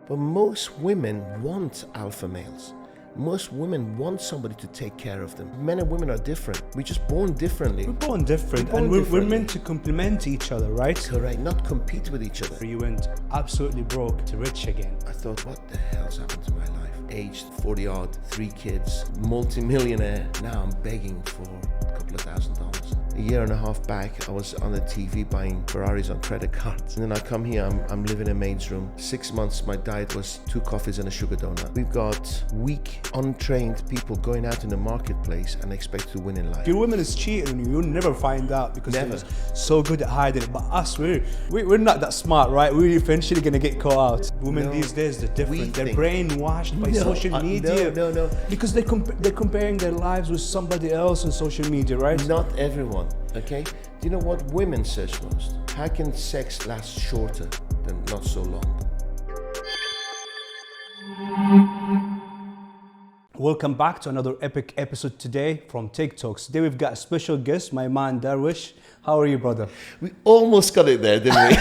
But most women want alpha males. Most women want somebody to take care of them. Men and women are different. We're just born differently. We're born different, and we're meant to complement each other, right? Correct, not compete with each other. You went absolutely broke to rich again. I thought, what the hell's happened to my life? Aged 40 odd, 3 kids, multi-millionaire. Now I'm begging for a couple of $1,000s. A year and a half back, I was on the TV buying Ferraris on credit cards. And then I come here, I'm living in a maid's room. 6 months, my diet was 2 coffees and a sugar donut. We've got weak, untrained people going out in the marketplace and expect to win in life. If your woman is cheating on you, you'll never find out because they're so good at hiding it. But us, we're not that smart, right? We're eventually going to get caught out. Women these days, they're different. They're brainwashed by social media. No. Because they're comparing their lives with somebody else on social media, right? Not everyone, okay? Do you know what women search most? How can sex last shorter than not so long? Welcome back to another epic episode today from TICTALKS. Today we've got a special guest, my man Dariush. How are you, brother? We almost got it there, didn't we?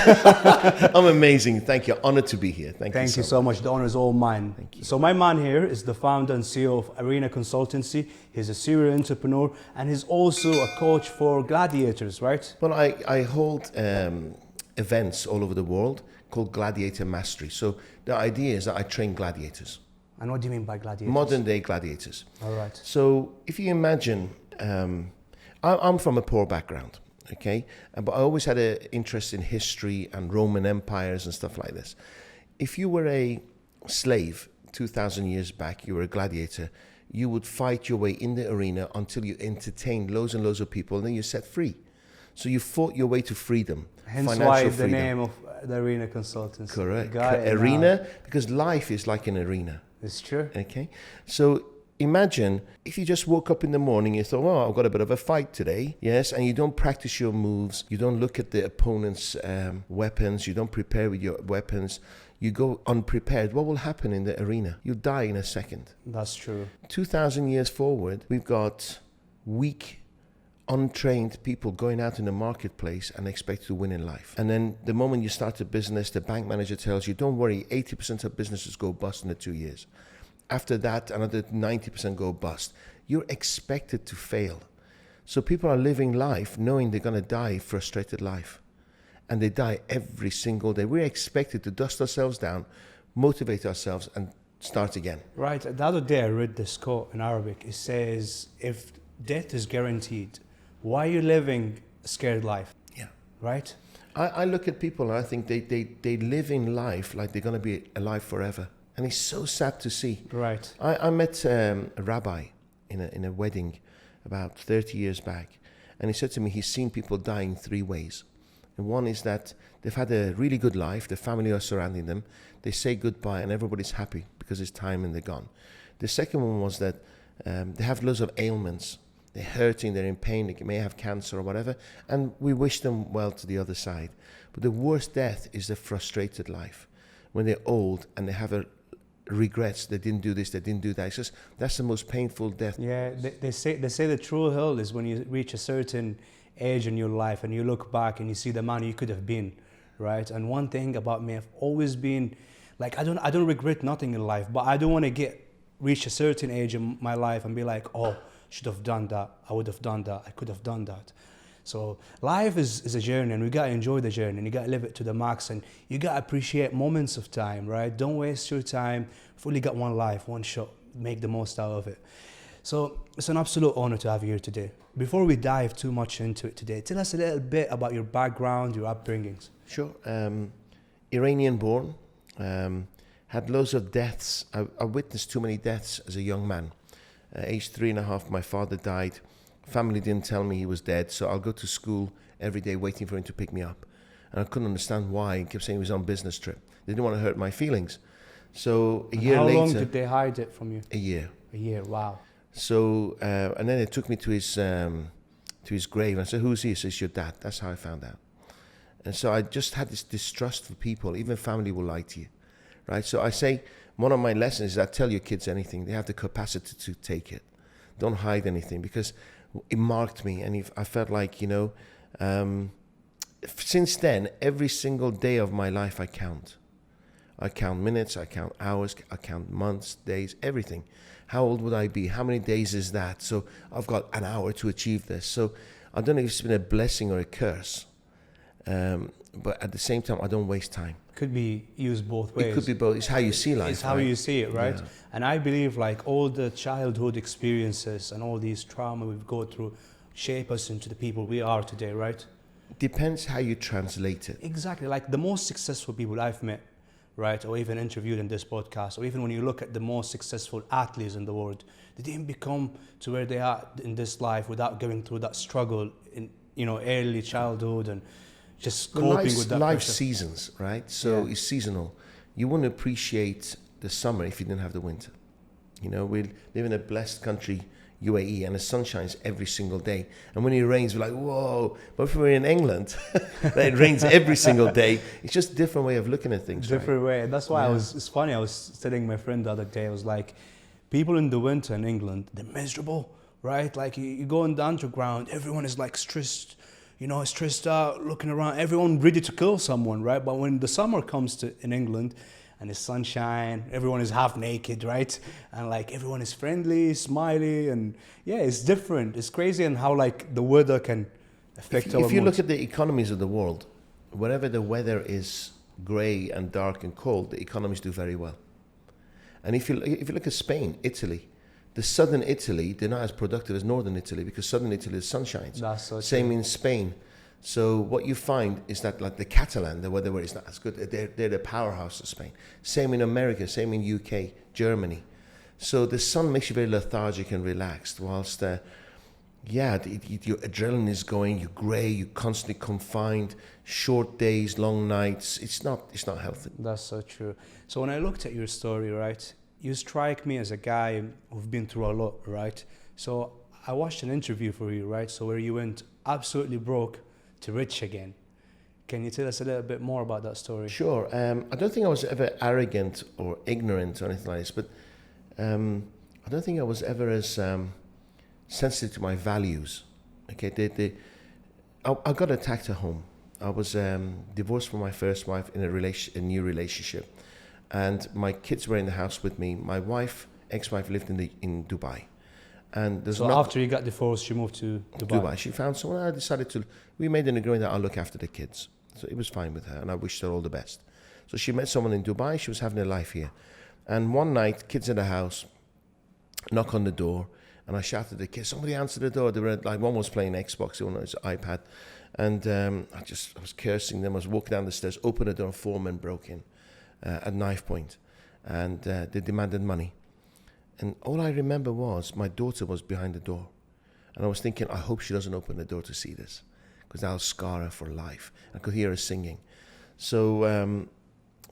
I'm amazing. Thank you. Honored to be here. Thank you so much. The honor is all mine. Thank you. So my man here is the founder and CEO of Arena Consultancy. He's a serial entrepreneur and he's also a coach for gladiators, right? Well, I hold events all over the world called Gladiator Mastery. So the idea is that I train gladiators. And what do you mean by gladiators? Modern day gladiators. All right. So if you imagine, I'm from a poor background, okay? But I always had an interest in history and Roman empires and stuff like this. If you were a slave 2,000 years back, you were a gladiator, you would fight your way in the arena until you entertained loads and loads of people and then you're set free. So you fought your way to freedom. Hence why the name of the Arena Consultancy. Correct. Arena, because life is like an arena. It's true. Okay. So imagine if you just woke up in the morning, you thought, well, I've got a bit of a fight today. Yes. And you don't practice your moves. You don't look at the opponent's weapons. You don't prepare with your weapons. You go unprepared. What will happen in the arena? You'll die in a second. That's true. 2,000 years forward, we've got weak, untrained people going out in the marketplace and expect to win in life. And then the moment you start a business, the bank manager tells you, don't worry, 80% of businesses go bust in the 2 years. After that, another 90% go bust. You're expected to fail. So people are living life knowing they're going to die frustrated life. And they die every single day. We're expected to dust ourselves down, motivate ourselves, and start again. Right. The other day I read this quote in Arabic. It says, if death is guaranteed, why are you living a scared life? Yeah. Right? I look at people and I think they live in life like they're going to be alive forever. And it's so sad to see. Right. I met a rabbi in a wedding about 30 years back. And he said to me, he's seen people die in 3 ways. And one is that they've had a really good life. The family are surrounding them. They say goodbye and everybody's happy because it's time and they're gone. The second one was that they have loads of ailments. They're hurting, they're in pain, they may have cancer or whatever, and we wish them well to the other side. But the worst death is the frustrated life. When they're old and they have regrets, they didn't do this, they didn't do that. It's just, that's the most painful death. Yeah, they say the true hell is when you reach a certain age in your life and you look back and you see the man you could have been, right? And one thing about me, I've always been, like, I don't regret nothing in life, but I don't want to reach a certain age in my life and be like, oh, should have done that, I would have done that, I could have done that. So life is a journey and we got to enjoy the journey and you got to live it to the max and you got to appreciate moments of time, right? Don't waste your time. You've only got one life, one shot, make the most out of it. So it's an absolute honor to have you here today. Before we dive too much into it today, tell us a little bit about your background, your upbringings. Sure. Iranian born, had loads of deaths. I witnessed too many deaths as a young man. Age 3.5, my father died. Family didn't tell me he was dead, so I'll go to school every day waiting for him to pick me up. And I couldn't understand why. He kept saying he was on business trip. They didn't want to hurt my feelings. So a year later... How long did they hide it from you? A year. A year, wow. So, and then they took me to his grave. And I said, who's he? He says, your dad. That's how I found out. And so I just had this distrust for people. Even family will lie to you, right? So I say, one of my lessons is that tell your kids anything. They have the capacity to take it. Don't hide anything, because it marked me. And I felt like, since then, every single day of my life I count. I count minutes, I count hours, I count months, days, everything. How old would I be? How many days is that? So I've got an hour to achieve this. So I don't know if it's been a blessing or a curse. But at the same time, I don't waste time. Could be used both ways. It could be both. It's how you see life. It's how right? you see it, right? Yeah. And I believe like all the childhood experiences and all these trauma we've gone through shape us into the people we are today, right? Depends how you translate it. Exactly. Like the most successful people I've met, right, or even interviewed in this podcast, or even when you look at the most successful athletes in the world, they didn't become to where they are in this life without going through that struggle in, you know, early childhood and just coping with that life pressure. seasons, right? So Yeah. it's seasonal. You wouldn't appreciate the summer if you didn't have the winter. You know, we live in a blessed country, UAE, and the sun shines every single day. And when it rains, we're like, whoa. But if we're in England, it rains every single day. It's just a different way of looking at things. Different way. That's why Yeah. it's funny, I was telling my friend the other day, I was like, people in the winter in England, they're miserable, right? Like you go in the underground, everyone is like stressed, you know, stressed out, looking around, everyone ready to kill someone, right? But when the summer comes to in England and the sunshine, everyone is half naked, right? And like everyone is friendly, smiley, and yeah, it's different. It's crazy and how like the weather can affect our If you moods. look at the economies of the world, wherever the weather is grey and dark and cold, the economies do very well. And if you look at Spain, Italy, the southern Italy, they're not as productive as northern Italy because southern Italy, the sun shines. That's so Same true. in Spain. So what you find is that like the Catalan, the weather where it's not as good, they're the powerhouse of Spain. Same in America, same in UK, Germany. So the sun makes you very lethargic and relaxed, whilst your adrenaline is going, you're grey, you're constantly confined, short days, long nights. It's not healthy. That's so true. So when I looked at your story, right, you strike me as a guy who've been through a lot, right? So I watched an interview for you, right? So where you went absolutely broke to rich again. Can you tell us a little bit more about that story? Sure. I don't think I was ever arrogant or ignorant or anything like this, but I don't think I was ever as sensitive to my values. Okay, I got attacked at home. I was divorced from my first wife in a new relationship, and my kids were in the house with me. My ex-wife, lived in Dubai, and So after you got divorced, you moved to Dubai. She found someone. We made an agreement that I'll look after the kids. So it was fine with her, and I wished her all the best. So she met someone in Dubai. She was having a life here, and one night, kids in the house, knock on the door, and I shouted at the kids, somebody answer the door. They were like, one was playing Xbox, the one was iPad, and I was cursing them. I was walking down the stairs, opened the door, and 4 men broke in at knife point, and they demanded money. And all I remember was my daughter was behind the door, and I was thinking, I hope she doesn't open the door to see this, because that'll scar her for life. I could hear her singing. So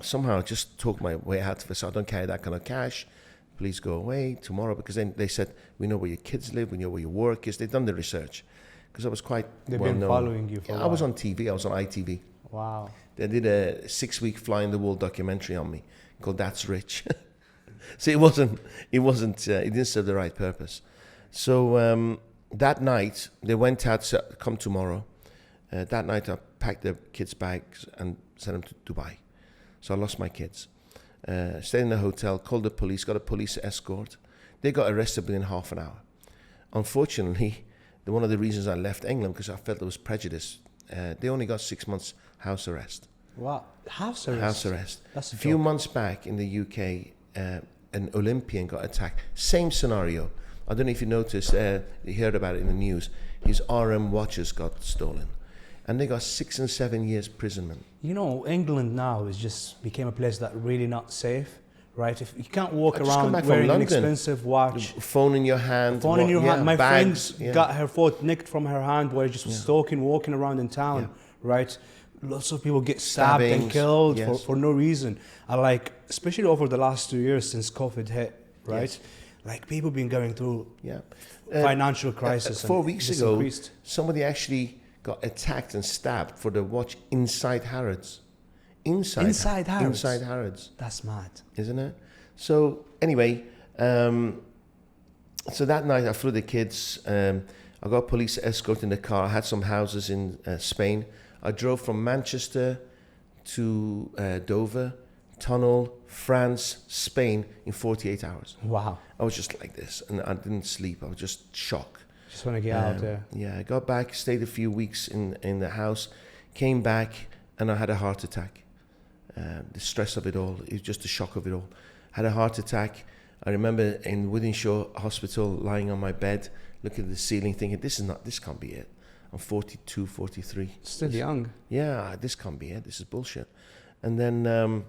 somehow I just talked my way out of it. So I don't carry that kind of cash. Please go away tomorrow. Because then they said, we know where your kids live, we know where your work is. They've done the research. Because I was quite They've well been known. following you for a I while. was on TV. I was on ITV. Wow. They did a 6-week fly-in-the-wall documentary on me called That's Rich. So it didn't serve the right purpose. So that night, they went out, said, come tomorrow. That night, I packed the kids' bags and sent them to Dubai. So I lost my kids. Stayed in the hotel, called the police, got a police escort. They got arrested within half an hour. Unfortunately, one of the reasons I left England, because I felt there was prejudice, they only got 6 months house arrest. Wow. House arrest? House arrest. That's a few joke. months back in the UK, an Olympian got attacked. Same scenario. I don't know if you noticed, you heard about it in the news. His RM watches got stolen. And they got 6 and 7 years imprisonment. You know, England now is just became a place that really not safe, right? If you can't walk I just come around back from wearing an London. expensive watch, Phone in your hand. phone in your hand. My bags, friend got her phone nicked from her hand while just stalking, walking around in town, right? Lots of people get stabbed and Stabbings, killed yes. for no reason. I like, especially over the last 2 years since COVID hit, right? Yes. Like people been going through Yeah. financial crisis. 4 and weeks just ago, increased. somebody actually got attacked and stabbed for the watch inside Harrods. Inside Harrods? Inside Harrods, That's mad. isn't it? So anyway, so that night I flew the kids. I got police escort in the car. I had some houses in Spain. I drove from Manchester to Dover tunnel, France, Spain in 48 hours. Wow. I was just like this, and I didn't sleep. I was just shocked. Just want to get out there. Yeah, I got back, stayed a few weeks in the house, came back, and I had a heart attack. The stress of it all, it was just the shock of it all. Had a heart attack. I remember in Wythenshawe Hospital, lying on my bed, looking at the ceiling, thinking, this can't be it. I'm 42, 43. Still young. Yeah, this can't be it. This is bullshit. And then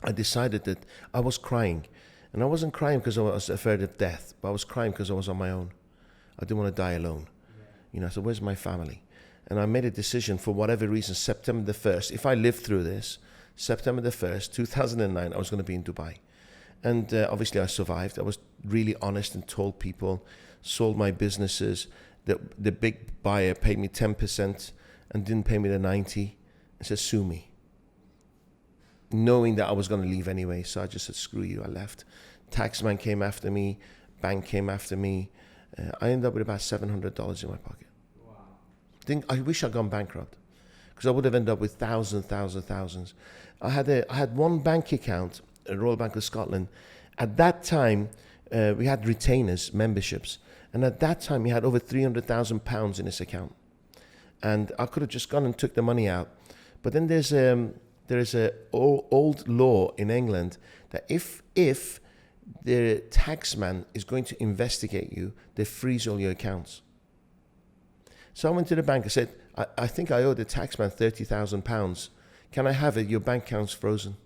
I decided that I was crying. And I wasn't crying because I was afraid of death, but I was crying because I was on my own. I didn't want to die alone. You know, so where's my family? And I made a decision for whatever reason, September the 1st, if I lived through this, September the 1st, 2009, I was going to be in Dubai. And obviously I survived. I was really honest and told people, sold my businesses. The big buyer paid me 10% and didn't pay me the 90 and said, sue me. Knowing that I was going to leave anyway. So I just said, screw you, I left. Taxman came after me. Bank came after me. I ended up with about $700 in my pocket. Wow. I wish I'd gone bankrupt because I would have ended up with thousands. I had one bank account, Royal Bank of Scotland. At that time, we had retainers, memberships. And at that time, he had over £300,000 in his account. And I could have just gone and took the money out. But then there is a old law in England that if the taxman is going to investigate you, they freeze all your accounts. So I went to the bank. I said, I think I owe the taxman £30,000. Can I have it? Your bank account's frozen.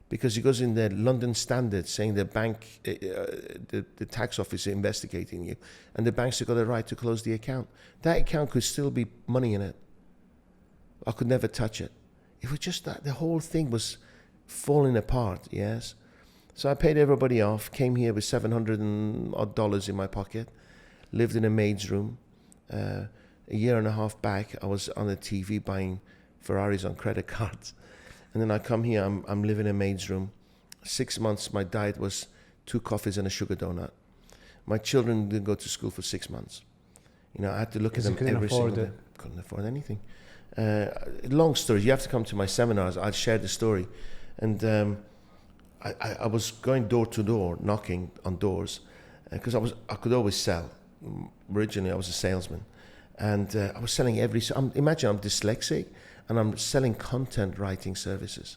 Because it goes in the London Standard saying the bank, the tax office is investigating you, and the banks have got the right to close the account. That account could still be money in it. I could never touch it. It was just that the whole thing was falling apart, yes. So I paid everybody off, came here with $700 and odd in my pocket, lived in a maid's room. A year and a half back, I was on the TV buying Ferraris on credit cards. And then I come here, I'm living in a maid's room. 6 months, my diet was 2 coffees and a sugar donut. My children didn't go to school for 6 months. You know, I had to look at them every single day. Couldn't afford anything. Long story, you have to come to my seminars. I'll share the story. And I was going door to door, knocking on doors, because I could always sell. Originally, I was a salesman. And I was selling imagine I'm dyslexic, and I'm selling content writing services.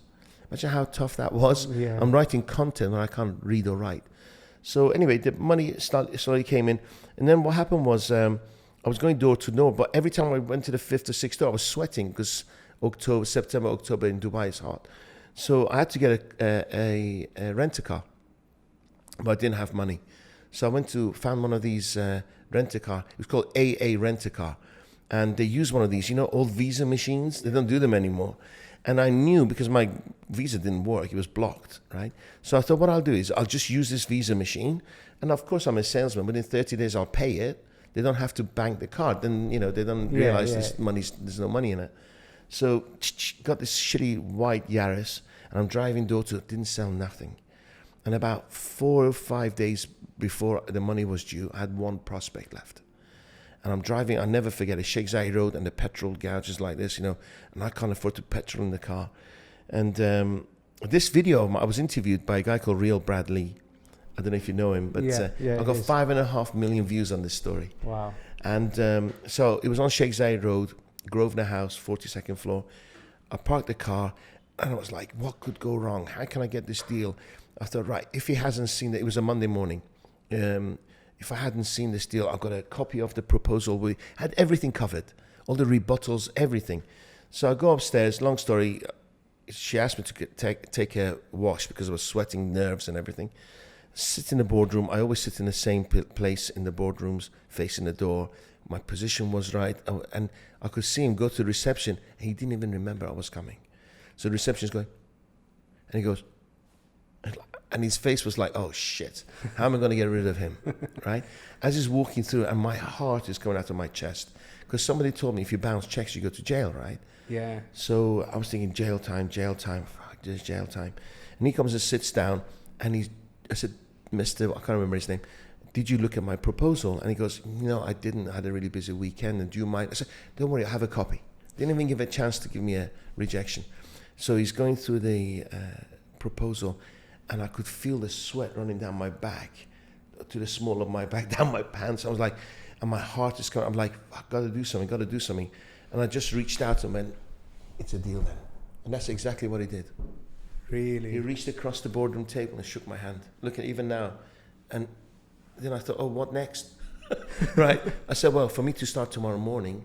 Imagine how tough that was. Yeah. I'm writing content when I can't read or write. So anyway, the money slowly came in. And then what happened was I was going door to door, but every time I went to the 5th or 6th door, I was sweating because September, October in Dubai is hot. So I had to get a rent-a-car, but I didn't have money. So I found one of these rent-a-car. It was called AA Rent-a-Car. And they use one of these, old Visa machines. They don't do them anymore. And I knew because my Visa didn't work, it was blocked, right? So I thought what I'll do is I'll just use this Visa machine. And of course I'm a salesman. Within 30 days I'll pay it. They don't have to bank the card. Then, they don't realize there's no money in it. So got this shitty white Yaris and I'm driving door to, didn't sell nothing. And about 4 or 5 days before the money was due, I had one prospect left. And I'm driving, I'll never forget it, Sheikh Zayed Road, and the petrol gouge is like this, and I can't afford to petrol in the car. And this video, I was interviewed by a guy called Real Brad Lee. I don't know if you know him, but I got 5.5 million views on this story. Wow. And so it was on Sheikh Zayed Road, Grosvenor House, 42nd floor. I parked the car, and I was like, what could go wrong? How can I get this deal? I thought, right, if he hasn't seen it, it was a Monday morning. If I hadn't seen this deal, I've got a copy of the proposal. We had everything covered, all the rebuttals, everything. So I go upstairs, long story, she asked me to take a wash because I was sweating, nerves and everything. Sit in the boardroom. I always sit in the same place in the boardrooms, facing the door. My position was right. And I could see him go to the reception. And he didn't even remember I was coming. So the receptionist going, and he goes, and his face was like, oh shit, how am I going to get rid of him, right? As he's walking through, and my heart is coming out of my chest, because somebody told me if you bounce checks, you go to jail, right? Yeah. So I was thinking jail time, fuck, there's jail time. And he comes and sits down, and I said, Mr., I can't remember his name, did you look at my proposal? And he goes, no, I didn't, I had a really busy weekend, and do you mind? I said, don't worry, I have a copy. Didn't even give a chance to give me a rejection. So he's going through the proposal, and I could feel the sweat running down my back, to the small of my back, down my pants. I was like, and my heart is coming. I'm like, I gotta do something. And I just reached out to him and it's a deal then. And that's exactly what he did. Really? He reached across the boardroom table and shook my hand. Look at even now. And then I thought, oh, what next? Right? I said, well, for me to start tomorrow morning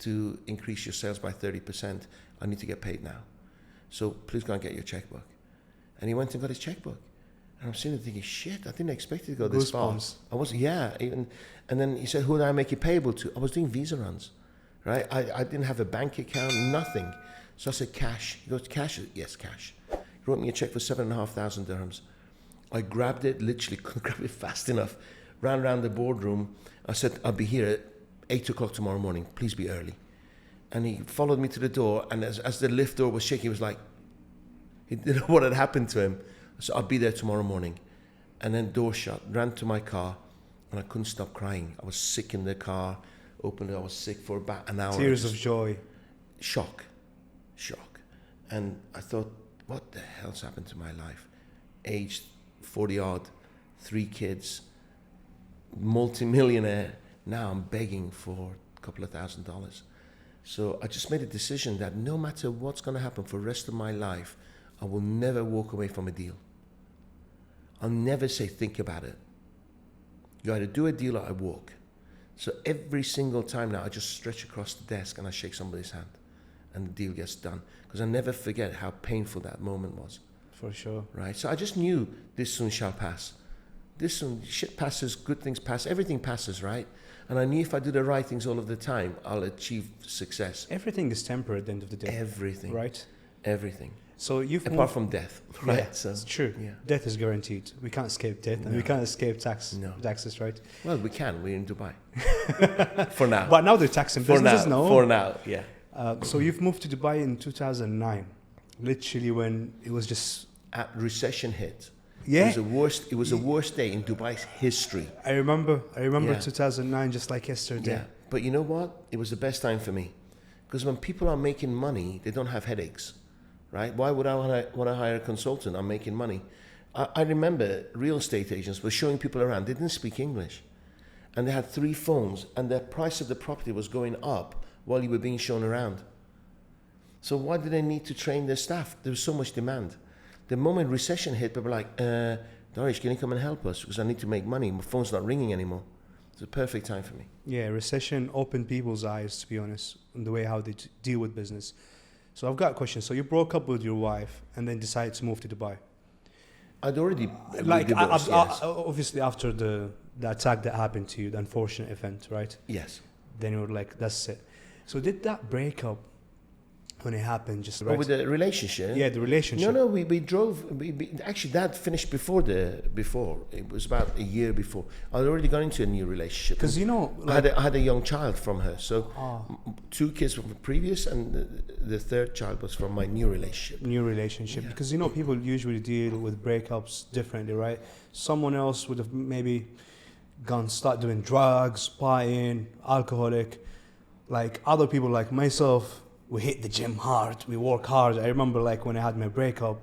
to increase your sales by 30%, I need to get paid now. So please go and get your checkbook. And he went and got his checkbook. And I'm sitting there thinking, shit, I didn't expect it to go this far. I was, and then he said, who did I make it payable to? I was doing Visa runs, right? I didn't have a bank account, nothing. So I said, cash. He goes, cash? Yes, cash. He wrote me a check for 7,500 dirhams. I grabbed it, literally couldn't grab it fast enough. Ran around the boardroom. I said, I'll be here at 8 o'clock tomorrow morning. Please be early. And he followed me to the door. And as the lift door was shaking, he was like, he didn't know what had happened to him. So I'll be there tomorrow morning. And then door shut, ran to my car, and I couldn't stop crying. I was sick in the car, opened it, I was sick for about an hour. Tears of joy. Shock. And I thought, what the hell's happened to my life? Aged 40 odd, 3 kids, multi-millionaire. Now I'm begging for a couple of $1,000s. So I just made a decision that no matter what's going to happen for the rest of my life, I will never walk away from a deal. I'll never say, think about it. You either do a deal or I walk. So every single time now, I just stretch across the desk and I shake somebody's hand and the deal gets done. Because I never forget how painful that moment was. For sure. Right? So I just knew this soon shall pass. This soon, shit passes, good things pass, everything passes, right? And I knew if I do the right things all of the time, I'll achieve success. Everything is temporary at the end of the day. Everything. Right? Everything. So you've apart from death, right? Yeah, so, it's true. Yeah. Death is guaranteed. We can't escape death, and we can't escape taxes, right? Well, we can. We're in Dubai for now. But now they're taxing businesses. For now, yeah. So you've moved to Dubai in 2009, literally when it was just recession hit. Yeah, it was the worst day in Dubai's history. I remember 2009 just like yesterday. Yeah, but you know what? It was the best time for me, because when people are making money, they don't have headaches. Right? Why would I want to hire a consultant? I'm making money. I remember real estate agents were showing people around. They didn't speak English. And they had 3 phones, and the price of the property was going up while you were being shown around. So why did they need to train their staff? There was so much demand. The moment recession hit, people were like, Dariush, can you come and help us? Because I need to make money. My phone's not ringing anymore. It's a perfect time for me. Yeah, recession opened people's eyes, to be honest, in the way how they deal with business. So I've got a question. So you broke up with your wife and then decided to move to Dubai. I'd already divorced, yes. Obviously after the attack that happened to you, the unfortunate event, right? Yes. Then you were like, that's it. So did that breakup, when it happened, just with the relationship? Yeah, the relationship. No, we drove. Actually, that finished before. It was about a year before. I'd already gone into a new relationship. Because I had a young child from her. So 2 kids from the previous, and the 3rd child was from my new relationship. Yeah. Because people usually deal with breakups differently, right? Someone else would have maybe start doing drugs, partying, alcoholic. Like other people like myself, we hit the gym hard, we work hard. I remember when I had my breakup,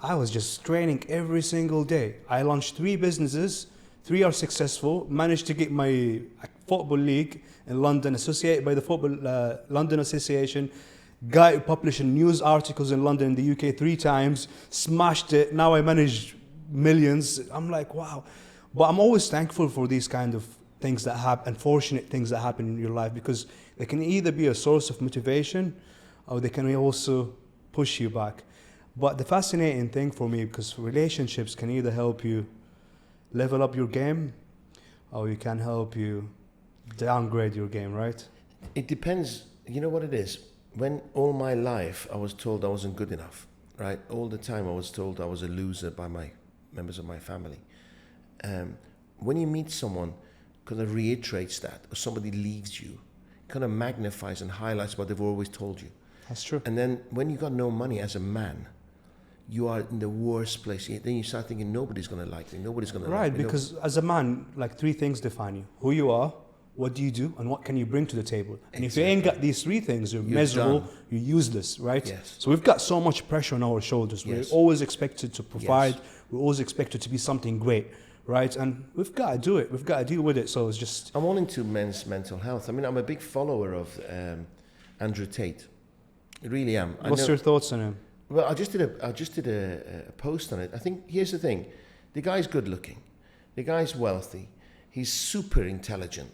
I was just training every single day. I launched 3 businesses, 3 are successful, managed to get my football league in London, associated by the London Association, guy publishing news articles in London in the UK 3 times, smashed it. Now I manage millions. I'm like, wow. But I'm always thankful for these kind of things that happen, unfortunate things that happen in your life, because they can either be a source of motivation or they can also push you back. But the fascinating thing for me, because relationships can either help you level up your game or you can help you downgrade your game, right? It depends. You know what it is? When all my life I was told I wasn't good enough, right? All the time I was told I was a loser by my members of my family. When you meet someone kind of reiterates that, or somebody leaves you, kind of magnifies and highlights what they've always told you. That's true. And then when you got no money as a man, you are in the worst place. Then you start thinking nobody's going to like me, nobody's going to like me. Right, because as a man, 3 things define you: who you are, what do you do, and what can you bring to the table? And if you ain't got these three things, you're miserable, done. you're useless, right? Yes. So we've got so much pressure on our shoulders. Yes. We're always expected to provide. Yes. We're always expected to be something great, right? And we've got to do it. We've got to deal with it. So it's just... I'm all into men's mental health. I mean, I'm a big follower of Andrew Tate. I really am. What's your thoughts on him? Well, I just did a post on it. I think here's the thing: the guy's good looking, the guy's wealthy, he's super intelligent,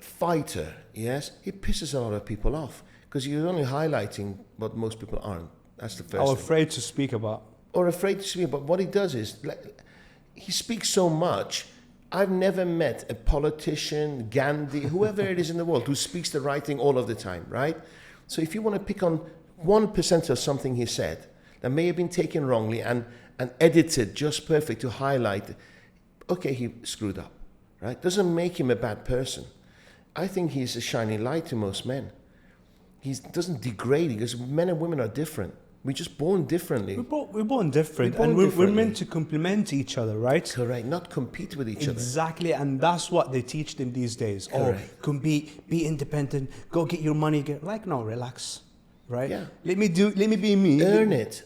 fighter. Yes, he pisses a lot of people off because you're only highlighting what most people aren't. That's the first. Or thing. afraid to speak about. Or afraid to speak. But what he does is, he speaks so much. I've never met a politician, Gandhi, whoever it is in the world, who speaks the right thing all of the time, right? So if you want to pick on 1% of something he said that may have been taken wrongly and edited just perfect to highlight, okay, he screwed up, right? Doesn't make him a bad person. I think he's a shining light to most men. He doesn't degrade because men and women are different. We're just born differently. We're born different, We're born and we're differently. meant to complement each other, right? Correct, not compete with each other. Exactly, and that's what they teach them these days. Correct. Oh, compete, be independent, go get your money. Like, no, relax, right? Yeah. Let me be me. Earn it.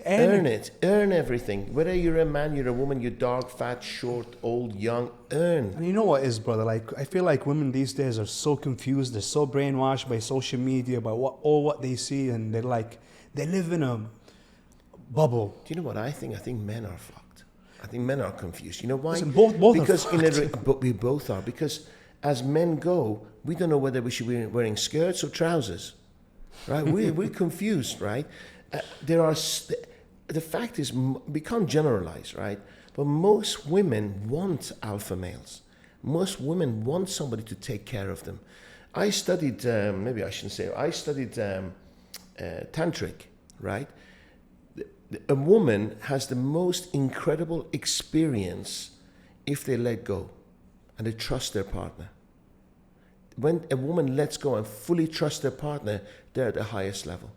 Earn everything. Whether you're a man, you're a woman, you're dark, fat, short, old, young, earn. And you know what is, brother? Like, I feel like women these days are so confused. They're so brainwashed by social media, by what they see, and they're like, they live in a bubble. Do you know what I think? I think men are fucked. I think men are confused. You know why? Listen, both because are fucked. but we both are. Because as men go, we don't know whether we should be wearing skirts or trousers, right? we're confused, right? The fact is, we can't generalize, right? But most women want alpha males. Most women want somebody to take care of them. I studied, maybe I shouldn't say, I studied tantric, right? A woman has the most incredible experience if they let go and they trust their partner. When a woman lets go and fully trusts their partner, they're at the highest level.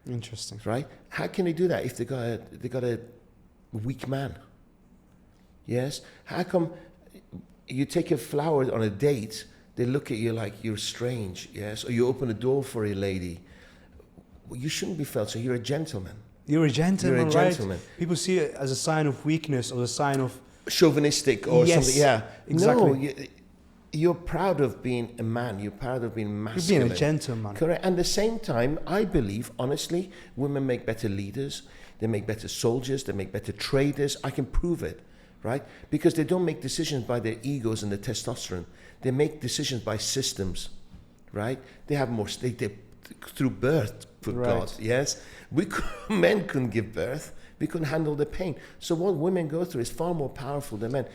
Interesting. Right? How can they do that if they got a weak man? Yes? How come you take a flower on a date, they look at you like you're strange, yes? Or you open a door for a lady. Well, you shouldn't be felt so. You're a gentleman. You're a gentleman, You're a gentleman. right? People see it as a sign of weakness or a sign of... Chauvinistic or Yes, something. Yeah. exactly. No, you're proud of being a man. You're proud of being masculine. You're being a gentleman. Correct. And at the same time, I believe, honestly, women make better leaders. They make better soldiers. They make better traders. I can prove it, right? Because they don't make decisions by their egos and their testosterone. They make decisions by systems, right? They have more... They through birth, for Right. God, yes? Men couldn't give birth. We couldn't handle the pain. So what women go through is far more powerful than men.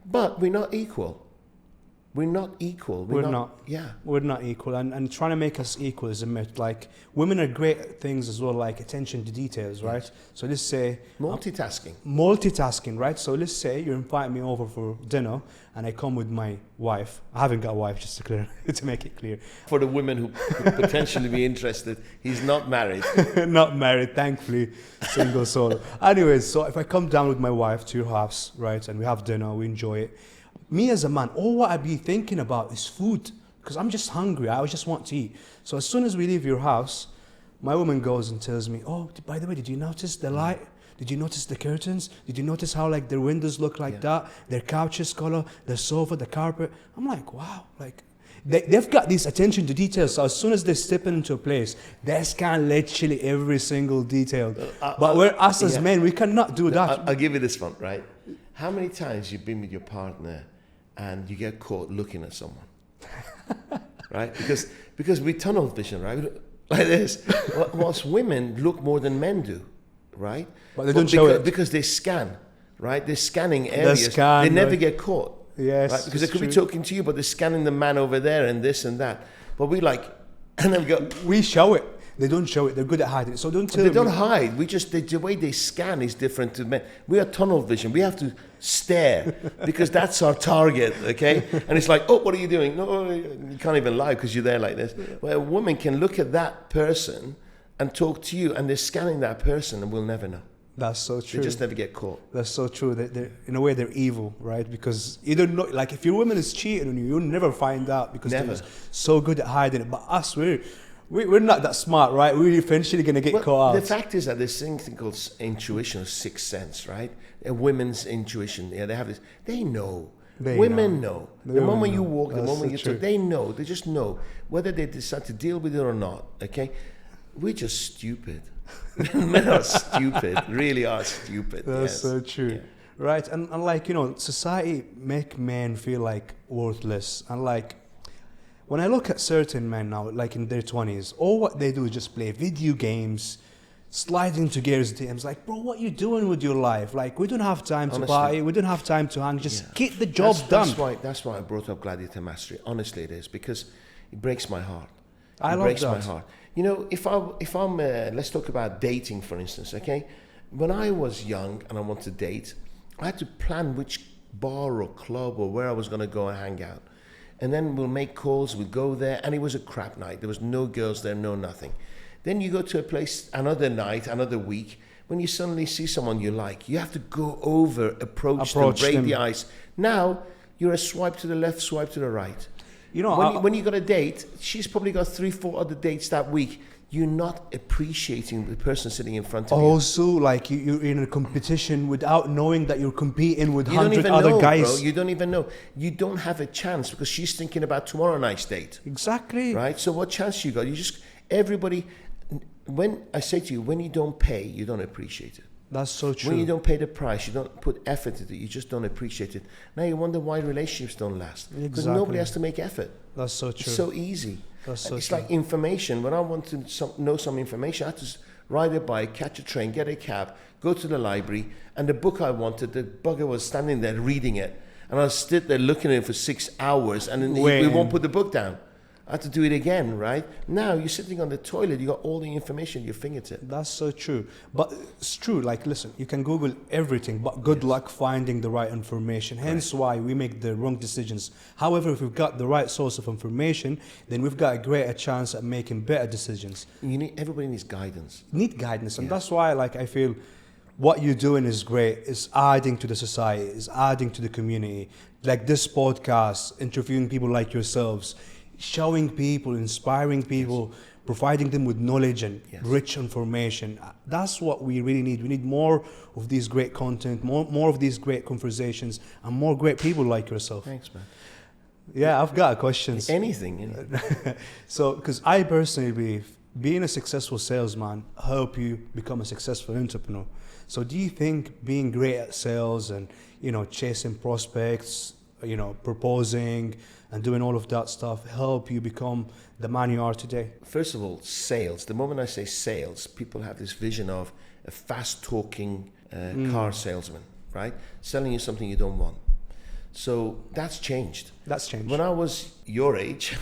But we're not equal. We're not equal. We're not. Yeah. We're not equal. And trying to make us equal is a myth. Like, women are great at things as well, like attention to details, right? Yes. So let's say... Multitasking. Right? So let's say you invite me over for dinner and I come with my wife. I haven't got a wife, just to make it clear. For the women who could potentially be interested, he's not married. Not married, thankfully, single solo. Anyways, so if I come down with my wife to your house, right, and we have dinner, we enjoy it, me as a man, all what I'd be thinking about is food, because I'm just hungry. I just want to eat. So as soon as we leave your house, my woman goes and tells me, oh, by the way, did you notice the light? Did you notice the curtains? Did you notice how like their windows look like that? Their couches color, their sofa, the carpet. I'm like, wow, like they've got this attention to detail. So as soon as they step into a place, they scan literally every single detail. But we're us as men, we cannot do that. I'll give you this one, right? How many times you've been with your partner and you get caught looking at someone, right? Because we tunnel vision, right? Like this. Whilst women look more than men do, right? But they don't show it. Because they scan, right? They're scanning areas. scan, they never right. get caught. Yes, right? Because they it's could be true. talking to you, but they're scanning the man over there and this and that. But we like, and then we go, We show it. They don't show it. They're good at hiding it. So don't tell they me. don't hide. We just, the way they scan is different to men. We are tunnel vision. We have to stare because that's our target, okay? And it's like, oh, what are you doing? No, you can't even lie because you're there like this. Well, a woman can look at that person and talk to you and they're scanning that person and we'll never know. That's so true. They just never get caught. That's so true. They're, in a way, they're evil, right? Because you don't know, like if your woman is cheating on you, you'll never find out because Never. they're just so good at hiding it. But us, we're not that smart, right? We're eventually going to get caught out. The fact is that there's something called intuition or sixth sense, right? A women's intuition. Yeah, they have this. They know. Women know. The moment you walk, the moment you talk, they know. They just know whether they decide to deal with it or not. Okay, we're just stupid. Men are stupid. Really are stupid. That's so true. Yeah. Right, and like, you know, society make men feel like worthless. And like, when I look at certain men now, like in their 20s, all what they do is just play video games, slide into girls' DMs. Like, bro, what you doing with your life? Like, we don't have time to party. We don't have time to hang. Just get the job done. That's why I brought up Gladiator Mastery. Honestly, it is, because it breaks my heart. I love breaks that. my heart. You know, if I'm let's talk about dating, for instance, okay? When I was young and I wanted to date, I had to plan which bar or club or where I was going to go and hang out. And then we'll make calls, we'll go there, and it was a crap night. There was no girls there, no nothing. Then you go to a place another night, another week, when you suddenly see someone you like, you have to go over, approach them, break the ice. Now, you're a swipe to the left, swipe to the right. You know, when you got a date, she's probably got 3-4 other dates that week. You're not appreciating the person sitting in front of you. Also, like you're in a competition without knowing that you're competing with 100 other guys. Bro. You don't even know. You don't have a chance because she's thinking about tomorrow night's date. Exactly. Right? So what chance you got? Everybody, when I say to you, when you don't pay, you don't appreciate it. That's so true. When you don't pay the price, you don't put effort into it, you just don't appreciate it. Now you wonder why relationships don't last. Because nobody has to make effort. That's so true. It's so easy. That's so it's true. like information. When I want to know some information, I had to ride a bike, catch a train, get a cab, go to the library, and the book I wanted, the bugger was standing there reading it. And I stood there looking at it for 6 hours, and then he won't put the book down. I had to do it again, right? Now you're sitting on the toilet, you got all the information at your fingertip. That's so true. But it's true, like, listen, you can Google everything, but good luck finding the right information. Hence why we make the wrong decisions. However, if we've got the right source of information, then we've got a greater chance at making better decisions. Everybody needs guidance. Need guidance, and that's why, like, I feel what you're doing is great. It's adding to the society, it's adding to the community. Like this podcast, interviewing people like yourselves, showing people, inspiring people, providing them with knowledge and rich information. That's what we really need. We need more of these great content, more of these great conversations, and more great people like yourself. Thanks, man. Yeah, I've got questions. Anything. You know. So, because I personally believe being a successful salesman help you become a successful entrepreneur. So do you think being great at sales and, you know, chasing prospects, you know, proposing and doing all of that stuff help you become the man you are today? First of all, sales. The moment I say sales, people have this vision of a fast-talking car salesman, right? Selling you something you don't want. So that's changed. That's changed. When I was your age,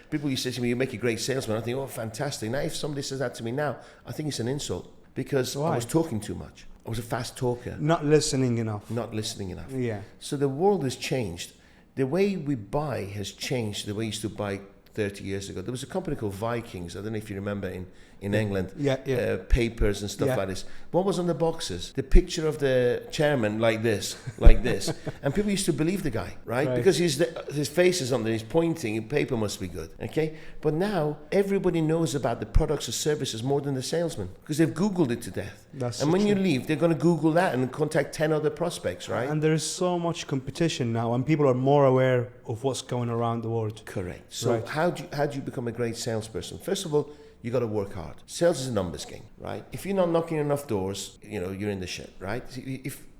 people used to say to me, you make a great salesman. I think, oh, fantastic. Now, if somebody says that to me now, I think it's an insult because I was talking too much. I was a fast talker. Not listening enough. Not listening enough. Yeah. So the world has changed. The way we buy has changed the way we used to buy 30 years ago. There was a company called Vikings. I don't know if you remember in England. Papers and stuff like this. What was on the boxes? The picture of the chairman like this. And people used to believe the guy, right? Because his face is on there, he's pointing, and paper must be good, okay? But now, everybody knows about the products or services more than the salesman because they've Googled it to death. And when you leave, they're going to Google that and contact 10 other prospects, right? And there is so much competition now, and people are more aware of what's going around the world. Correct. So how do you become a great salesperson? First of all, you got to work hard. Sales is a numbers game, right? If you're not knocking enough doors, you know, you're in the shit, right?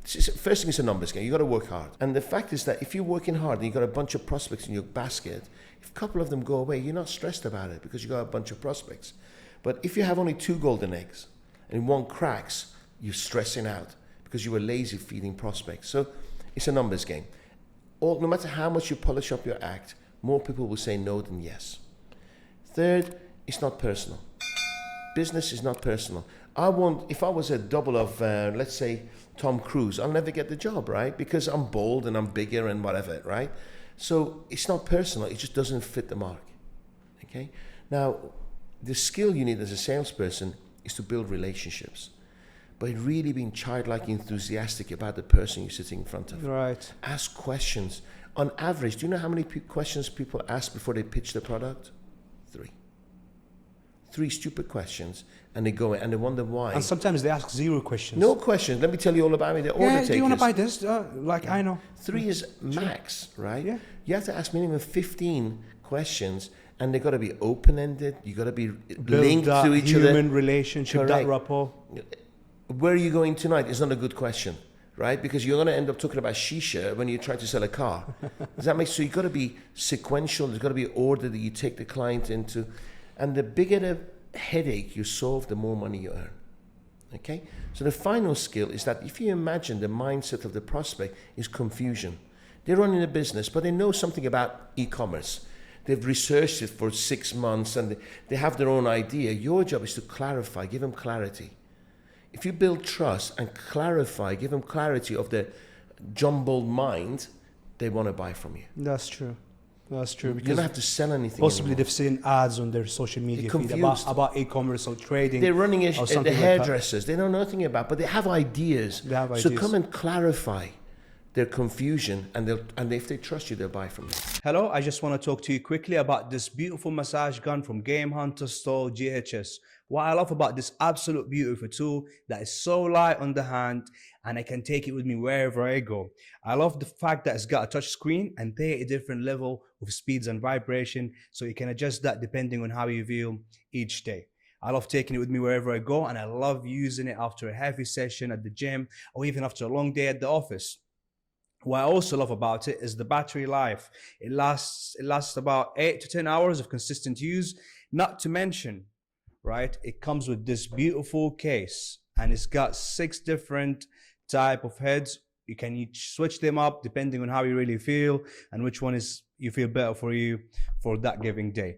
First thing is a numbers game. You got to work hard. And the fact is that if you're working hard and you got a bunch of prospects in your basket, if a couple of them go away, you're not stressed about it because you got a bunch of prospects. But if you have only 2 golden eggs and one cracks, you're stressing out because you were lazy feeding prospects. So it's a numbers game. No matter how much you polish up your act, more people will say no than yes. Third, it's not personal. Business is not personal. If I was a double of, let's say, Tom Cruise, I'll never get the job, right? Because I'm bold and I'm bigger and whatever, right? So it's not personal. It just doesn't fit the mark, okay? Now, the skill you need as a salesperson is to build relationships. but really being childlike enthusiastic about the person you're sitting in front of. Right. Ask questions. On average, do you know how many questions people ask before they pitch the product? 3. 3 stupid questions, and they go and they wonder why. And sometimes they ask 0 questions. No questions. Let me tell you all about me. They're order takers. Do you want to buy this? I know. 3 is max, right? Yeah. You have to ask minimum 15 questions, and they got to be open-ended. You got to be linked to each other. Human relationship, Correct. that rapport. Where are you going tonight is not a good question, right? Because you're going to end up talking about shisha when you're trying to sell a car. Does that make sense? So you've got to be sequential. There's got to be order that you take the client into. And the bigger the headache you solve, the more money you earn. Okay? So the final skill is that if you imagine the mindset of the prospect is confusion. They're running a business, but they know something about e-commerce. They've researched it for 6 months and they have their own idea. Your job is to clarify, give them clarity. If you build trust and clarify, give them clarity of their jumbled mind, they want to buy from you. That's true. That's true. You don't have to sell anything possibly anymore. They've seen ads on their social media feed about e-commerce or trading. They're running the hairdressers. Like they know nothing about, but they have ideas. So come and clarify their confusion, and if they trust you, they'll buy from you. Hello, I just want to talk to you quickly about this beautiful massage gun from Game Hunter Store GHS. What I love about this absolute beautiful tool that is so light on the hand and I can take it with me wherever I go. I love the fact that it's got a touch screen and they a different level of speeds and vibration, so you can adjust that depending on how you feel each day. I love taking it with me wherever I go, and I love using it after a heavy session at the gym or even after a long day at the office. What I also love about it is the battery life. It lasts about 8 to 10 hours of consistent use, not to mention, right, it comes with this beautiful case and it's got 6 different type of heads. You can each switch them up depending on how you really feel and which one is you feel better for you for that given day.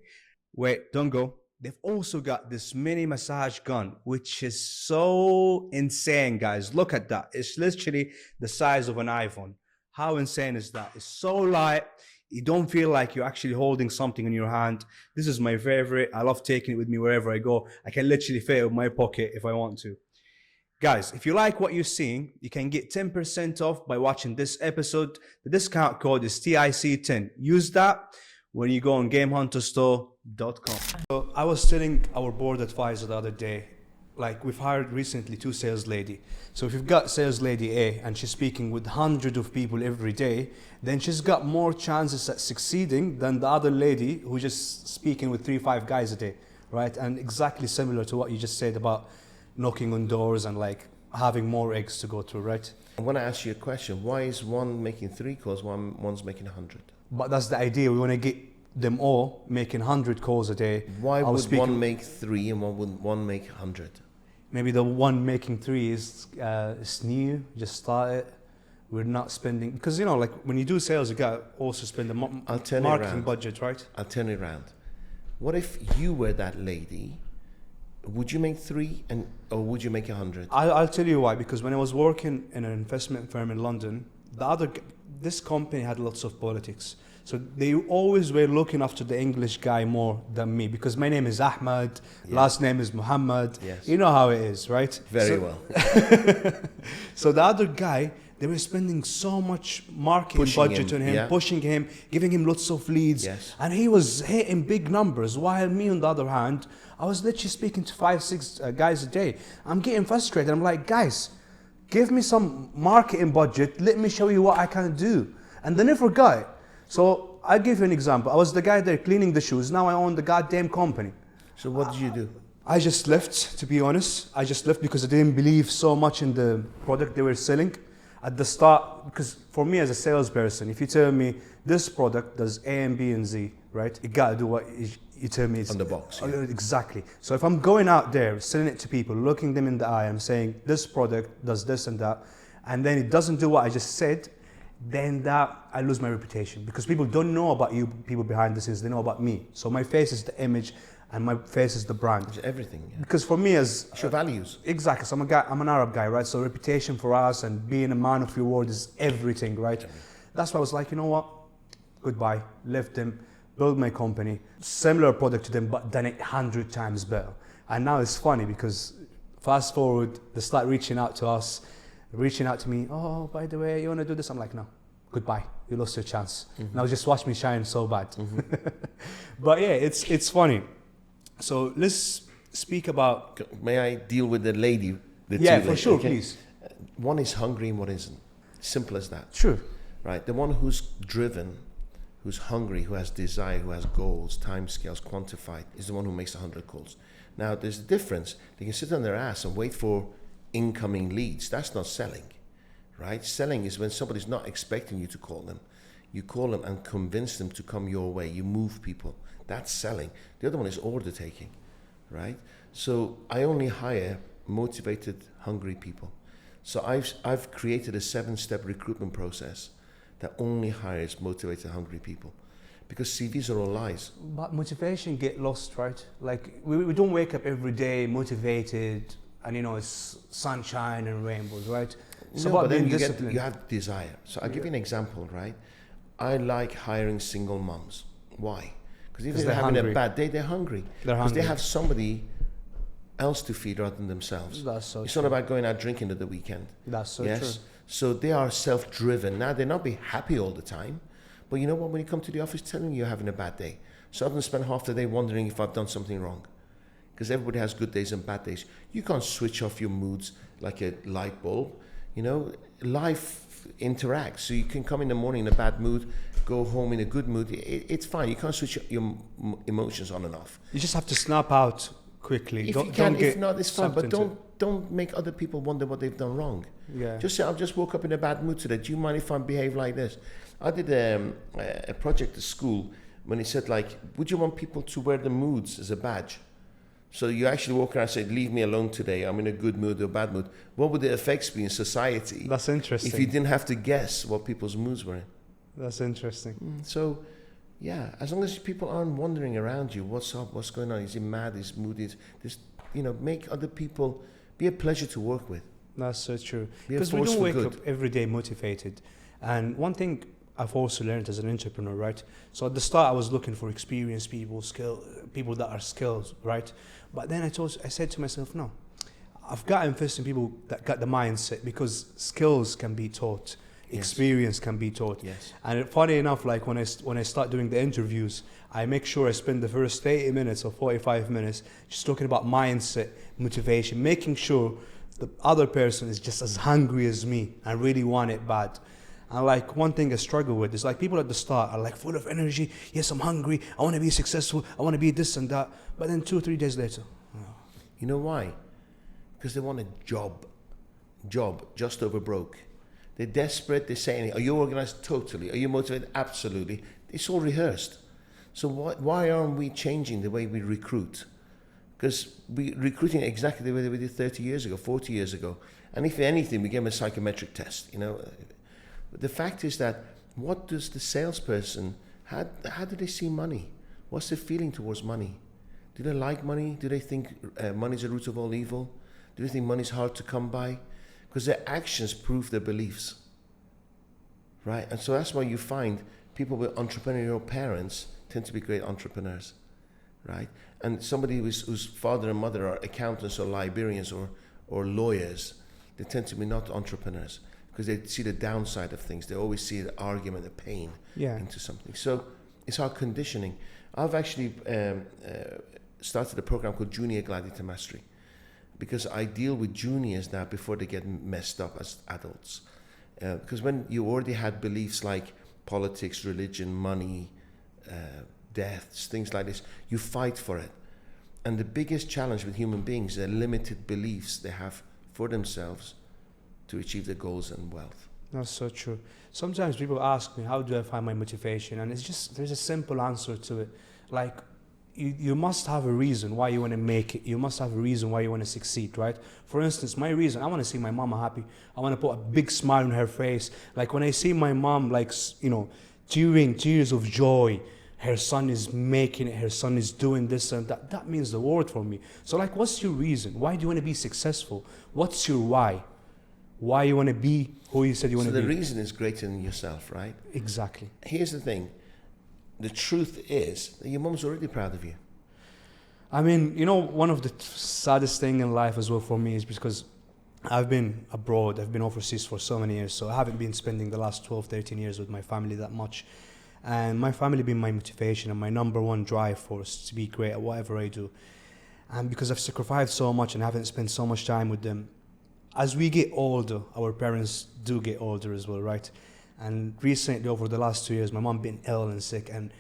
Wait, don't go. They've also got this mini massage gun, which is so insane, guys. Look at that. It's literally the size of an iPhone. How insane is that? It's so light. You don't feel like you're actually holding something in your hand. This is my favorite. I love taking it with me wherever I go. I can literally fit it in my pocket if I want to. Guys, if you like what you're seeing, you can get 10% off by watching this episode. The discount code is TIC10. Use that when you go on GameHunterStore.com. So I was telling our board advisor the other day, like we've hired recently 2 sales lady. So if you've got sales lady A and she's speaking with hundreds of people every day, then she's got more chances at succeeding than the other lady who's just speaking with 3-5 guys a day, right? And exactly similar to what you just said about knocking on doors and like having more eggs to go through, right? I want to ask you a question. Why is one making 3 calls, one's making 100? But that's the idea. We want to get them all making 100 calls a day. Why would one make 3 and one make 100? Maybe the one making 3 is new, just started. We're not spending, because you know, like when you do sales, you got to also spend the marketing budget, right? I'll turn it around. What if you were that lady? Would you make 3 or would you make 100? I'll tell you why. Because when I was working in an investment firm in London, this company had lots of politics. So they always were looking after the English guy more than me, because my name is Ahmad, last name is Muhammad. Yes. You know how it is, right? Very well. So the other guy, they were spending so much marketing budget on him, pushing him, giving him lots of leads. Yes. And he was hitting big numbers, while me, on the other hand, I was literally speaking to 5-6 guys a day. I'm getting frustrated. I'm like, guys, give me some marketing budget. Let me show you what I can do. And they never got it. So I'll give you an example. I was the guy there cleaning the shoes. Now I own the goddamn company. So what did you do? I just left, to be honest. I just left because I didn't believe so much in the product they were selling. At the start, because for me as a salesperson, if you tell me this product does A and B and Z, right? You gotta do what you tell me. On the box. Yeah. Exactly. So if I'm going out there, selling it to people, looking them in the eye, I'm saying this product does this and that, and then it doesn't do what I just said, then that I lose my reputation, because people don't know about you, people behind the scenes, they know about me. So my face is the image and my face is the brand. It's everything. Yeah. Because for me as... It's your values. Exactly. So I'm an Arab guy, right? So reputation for us and being a man of your word is everything, right? That's why I was like, you know what? Goodbye. Left them, built my company, similar product to them, but done it 100 times better. And now it's funny because Fast forward, they start reaching out to us, reaching out to me. Oh, by the way, you want to do this? I'm like, no, goodbye. You lost your chance. Now just watch me shine so bad. But yeah, it's funny. So let's speak about. May I deal with the lady? Yeah, for sure, please. One is hungry and one isn't. Simple as that. Sure. Right. The one who's driven, who's hungry, who has desire, who has goals, timescales quantified, is the one who makes 100 calls. Now, there's a difference. They can sit on their ass and wait for incoming leads. That's not selling, right? Selling is when somebody's not expecting you to call them. You call them and convince them to come your way. You move people. That's selling. The other one is order taking, right? So I only hire motivated, hungry people. So I've created a 7-step recruitment process that only hires motivated, hungry people, because CVs are all lies. But motivation get lost, right? Like we don't wake up every day motivated and it's sunshine and rainbows, right? It's about being disciplined. You have desire. So I'll give you an example, right? I like hiring single moms. Why? Because if they're having a bad day, they're hungry. Because they have somebody else to feed rather than themselves. That's so It's true. not about going out drinking at the weekend. That's so true. So they are self-driven. Now, they're not be happy all the time. But you know what? When you come to the office, tell them you're having a bad day. So I don't spend half the day wondering if I've done something wrong. Because everybody has good days and bad days. You can't switch off your moods like a light bulb. Life interacts. So you can come in the morning in a bad mood, go home in a good mood. It's fine. You can't switch your emotions on and off. You just have to snap out quickly. If not, it's fine. But don't make other people wonder what they've done wrong. Yeah. Just say, I've just woke up in a bad mood today. Do you mind if I behave like this? I did a project at school when he said, like, would you want people to wear the moods as a badge? So you actually walk around and say, leave me alone today. I'm in a good mood or a bad mood. What would the effects be in society? That's interesting. If you didn't have to guess what people's moods were in. That's interesting. So, yeah, as long as people aren't wandering around you, what's up, what's going on? Is he mad? Is he moody? Just, make other people be a pleasure to work with. That's so true. Be a Because we force don't for wake good. up every day motivated. And one thing I've also learned as an entrepreneur, right? So at the start, I was looking for experienced people, people that are skilled, right? But then I said to myself, no, I've got to invest in people that got the mindset, because skills can be taught, experience can be taught. Yes. And funny enough, like when I start doing the interviews, I make sure I spend the first 80 minutes or 45 minutes just talking about mindset, motivation, making sure the other person is just as hungry as me and really want it bad. And like one thing I struggle with is like people at the start are like full of energy. Yes, I'm hungry. I want to be successful. I want to be this and that. But then 2 or 3 days later. You know why? Because they want a job, just over broke. They're desperate. They're saying, are you organized? Totally. Are you motivated? Absolutely. It's all rehearsed. So why aren't we changing the way we recruit? Because we're recruiting exactly the way we did 30 years ago, 40 years ago. And if anything, we give them a psychometric test, But the fact is that what does the salesperson, how do they see money? What's their feeling towards money? Do they like money? Do they think money's the root of all evil? Do they think money's hard to come by? Because their actions prove their beliefs, right? And so that's why you find people with entrepreneurial parents tend to be great entrepreneurs, right? And somebody whose father and mother are accountants or librarians or lawyers, they tend to be not entrepreneurs, because they see the downside of things. They always see the argument, the pain into something. So it's our conditioning. I've actually started a program called Junior Gladiator Mastery, because I deal with juniors now before they get messed up as adults. Because when you already had beliefs like politics, religion, money, deaths, things like this, you fight for it. And the biggest challenge with human beings are limited beliefs they have for themselves to achieve their goals and wealth. That's so true. Sometimes people ask me, how do I find my motivation? And it's just, there's a simple answer to it. Like, you must have a reason why you want to make it. You must have a reason why you want to succeed, right? For instance, my reason, I want to see my mama happy. I want to put a big smile on her face. Like when I see my mom, like, tearing tears of joy, her son is making it, her son is doing this and that, that means the world for me. So like, what's your reason? Why do you want to be successful? What's your why? Why you want to be who you said you want to be? So the reason is greater than yourself, right? Exactly. Here's the thing. The truth is that your mom's already proud of you. I mean, you know, one of the saddest thing in life as well for me is because I've been abroad, I've been overseas for so many years, so I haven't been spending the last 12, 13 years with my family that much. And my family been my motivation and my number one drive force to be great at whatever I do. And because I've sacrificed so much and haven't spent so much time with them, as we get older, our parents do get older as well, right? And recently, over the last 2 years, my mom been ill and sick, and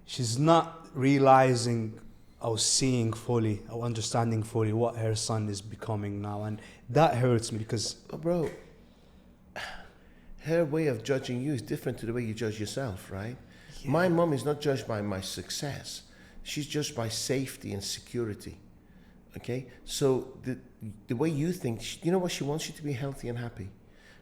she's not realizing or seeing fully or understanding fully what her son is becoming now. And that hurts me because... Oh, bro, her way of judging you is different to the way you judge yourself, right? Yeah. My mom is not judged by my success. She's judged by safety and security, okay? So the way you think, you know what, she wants you to be healthy and happy.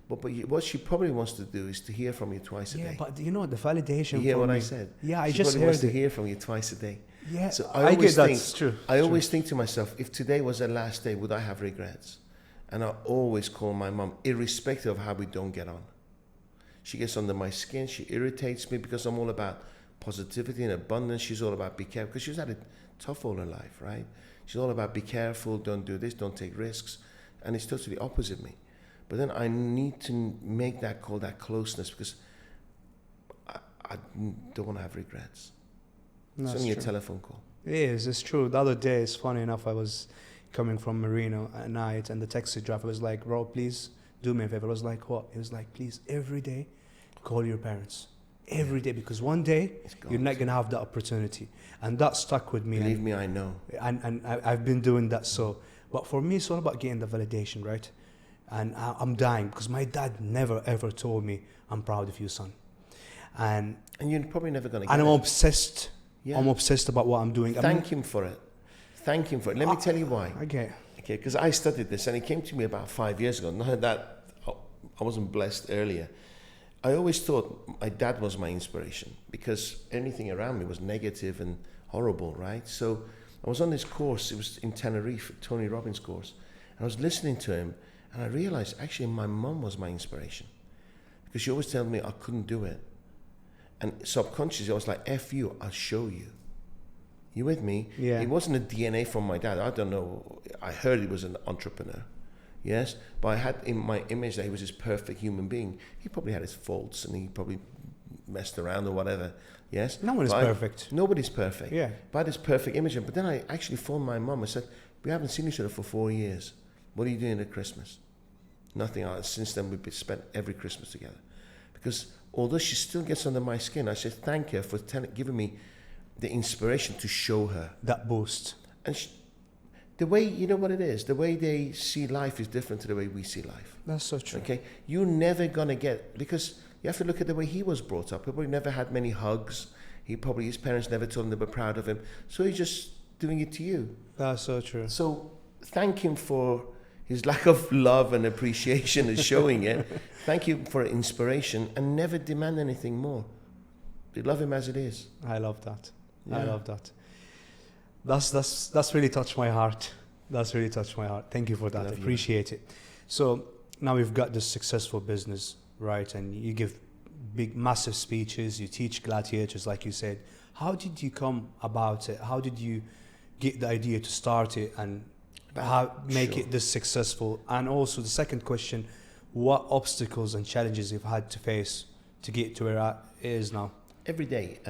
But what she probably wants to do is to hear from you twice a day. Yeah, but you know, the validation. You hear what me, I said? Yeah, I she just probably heard wants it. to hear from you twice a day. Yeah, so I get that's true. I always think to myself, if today was the last day, would I have regrets? And I always call my mom, irrespective of how we don't get on. She gets under my skin. She irritates me because I'm all about positivity and abundance. She's all about be careful, because she's had it tough all her life, right? She's all about be careful, don't do this, don't take risks. And it's totally opposite me. But then I need to make that call, that closeness, because I don't want to have regrets. It's only a telephone call. It is, it's true. The other day, it's funny enough, I was coming from Marino at night, and the taxi driver was like, bro, please do me a favor. I was like, what? He was like, please, every day, call your parents. Every day, because one day, you're not going to have that opportunity. And that stuck with me. Believe me, I know. And I've been doing that. So, but for me, it's all about getting the validation, right? And I'm dying because my dad never ever told me, I'm proud of you, son. And you're probably never going to get it. And I'm obsessed. Yeah. I'm obsessed about what I'm doing. Thank him for it. Thank him for it. Let me tell you why. Okay. Okay, because I studied this and it came to me about 5 years ago. Not that I wasn't blessed earlier. I always thought my dad was my inspiration because anything around me was negative and horrible, right? So I was on this course, it was in Tenerife, Tony Robbins course, and I was listening to him and I realized actually my mom was my inspiration because she always told me I couldn't do it. And subconsciously I was like, F you, I'll show you. You with me? Yeah. It wasn't a DNA from my dad. I don't know. I heard he was an entrepreneur. Yes, but I had in my image that he was this perfect human being. He probably had his faults and he probably messed around or whatever. Yes, no one is perfect. Nobody's perfect. Yeah, but I had this perfect image. But then I actually phoned my mum and said, "We haven't seen each other for 4 years. What are you doing at Christmas?" Nothing. Since then, we've spent every Christmas together. Because although she still gets under my skin, I said thank her for giving me the inspiration to show her that boost. And the way, you know what it is, the way they see life is different to the way we see life. That's so true. Okay, you're never gonna get, because you have to look at the way he was brought up. He probably never had many hugs. His parents never told him they were proud of him. So he's just doing it to you. That's so true. So thank him for his lack of love and appreciation and showing it. Thank you for inspiration and never demand anything more. You love him as it is. I love that. Yeah. I love that. That's really touched my heart. That's really touched my heart. Thank you for that. I appreciate it. So now we've got this successful business, right? And you give big, massive speeches. You teach gladiators, like you said. How did you come about it? How did you get the idea to start it and make it this successful? And also the second question, what obstacles and challenges you've had to face to get to where it is now? Every day.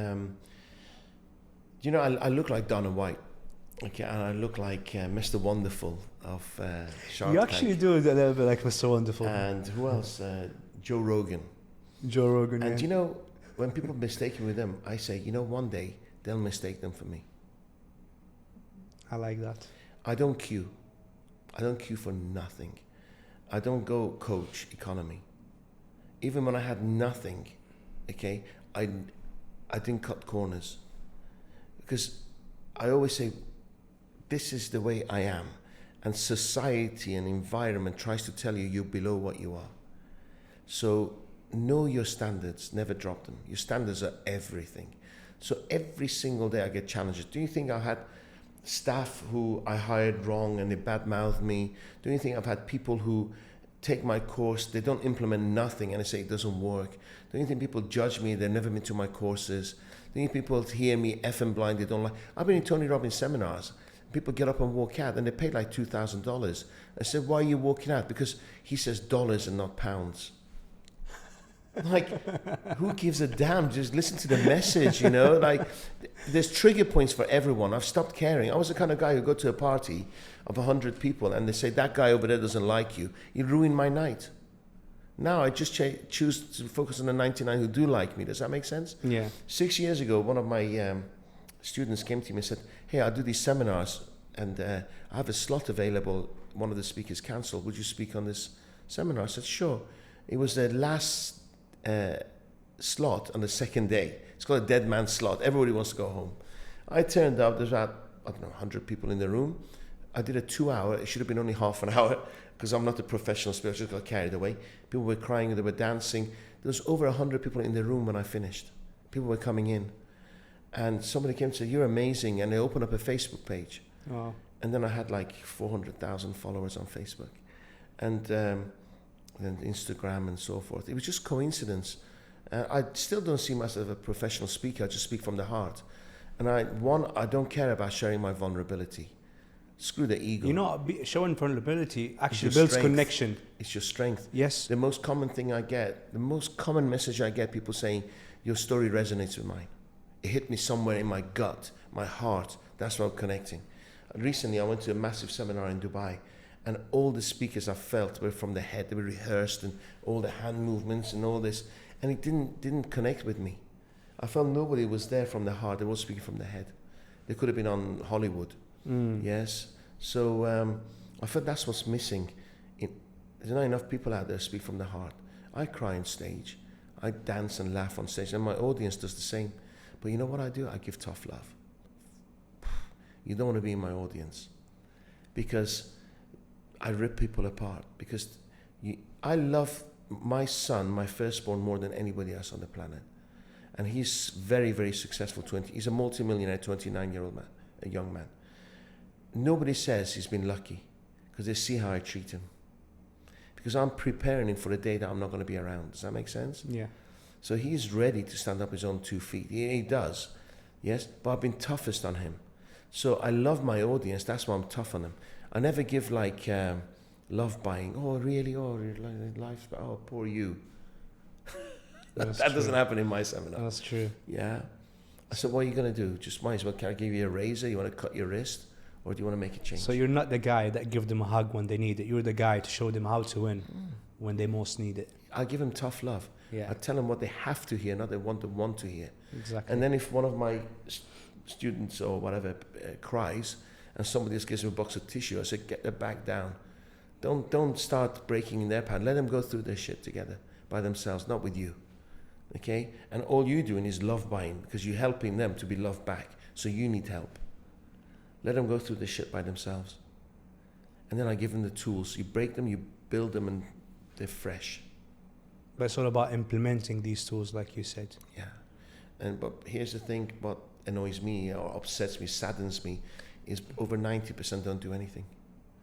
You know, I look like Donna White. Okay, and I look like Mr. Wonderful of Shark Tank. You actually do a little bit like Mr. Wonderful. And who else? Joe Rogan. Joe Rogan, And you know, when people mistake me with them, I say, you know, one day they'll mistake them for me. I like that. I don't queue. I don't queue for nothing. I don't go coach economy. Even when I had nothing, okay, I didn't cut corners. Because I always say, this is the way I am. And society and environment tries to tell you you're below what you are. So know your standards, never drop them. Your standards are everything. So every single day I get challenges. Do you think I had staff who I hired wrong and they badmouthed me? Do you think I've had people who take my course, they don't implement nothing and they say it doesn't work? Don't you think people judge me, they've never been to my courses? Don't you think people hear me effing blind, they don't like? I've been in Tony Robbins seminars people get up and walk out, and they pay like $2,000. I said, why are you walking out? Because he says dollars and not pounds. Like, who gives a damn? Just listen to the message, you know? Like, there's trigger points for everyone. I've stopped caring. I was the kind of guy who go to a party of 100 people and they say, that guy over there doesn't like you. You ruined my night. Now I just choose to focus on the 99 who do like me. Does that make sense? Yeah. 6 years ago, one of my students came to me and said, hey, I do these seminars and I have a slot available. One of the speakers cancelled. Would you speak on this seminar? I said, sure. It was the last slot on the second day. It's called a dead man slot. Everybody wants to go home. I turned up. There's about, 100 people in the room. I did a 2 hour. It should have been only half an hour because I'm not a professional speaker. I just got carried away. People were crying. They were dancing. There was over 100 people in the room when I finished. People were coming in. And somebody came and said, you're amazing. And they opened up a Facebook page. Oh. And then I had like 400,000 followers on Facebook. And Instagram and so forth. It was just coincidence. I still don't see myself as a professional speaker. I just speak from the heart. And I don't care about sharing my vulnerability. Screw the ego. You know, showing vulnerability actually It's your builds strength. connection. It's your strength. Yes. The most common thing I get, the most common message I get, people saying, your story resonates with mine. It hit me somewhere in my gut, my heart. That's where I'm connecting. Recently, I went to a massive seminar in Dubai. And all the speakers I felt were from the head. They were rehearsed and all the hand movements and all this. And it didn't connect with me. I felt nobody was there from the heart. They were all speaking from the head. They could have been on Hollywood. Yes. So I felt that's what's missing. There's not enough people out there who speak from the heart. I cry on stage. I dance and laugh on stage. And my audience does the same. But you know what I do? I give tough love. You don't want to be in my audience. Because I rip people apart because I love my son, my firstborn, more than anybody else on the planet. And he's very, very successful. He's a multi-millionaire, 29-year-old man, a young man. Nobody says he's been lucky because they see how I treat him. Because I'm preparing him for the day that I'm not going to be around. Does that make sense? Yeah. So he's ready to stand up his own 2 feet. He does. Yes. But I've been toughest on him. So I love my audience. That's why I'm tough on them. I never give like love buying. Oh, really? Oh, life. Oh, poor you. that doesn't happen in my seminar. That's true. Yeah. I said, what are you going to do? Just might as well, can I give you a razor? You want to cut your wrist? Or do you want to make a change? So you're not the guy that give them a hug when they need it. You're the guy to show them how to win when they most need it. I give them tough love. Yeah. I tell them what they have to hear, not what they want to hear. Exactly. And then if one of my students or whatever cries, and somebody else gives them a box of tissue, I said, get their back down. Don't start breaking in their path. Let them go through their shit together by themselves, not with you. Okay? And all you're doing is love buying because you're helping them to be loved back. So you need help. Let them go through the shit by themselves. And then I give them the tools. You break them, you build them, and they're fresh. But it's all about implementing these tools, like you said. Yeah. But here's the thing, what annoys me or upsets me, saddens me, is over 90% don't do anything.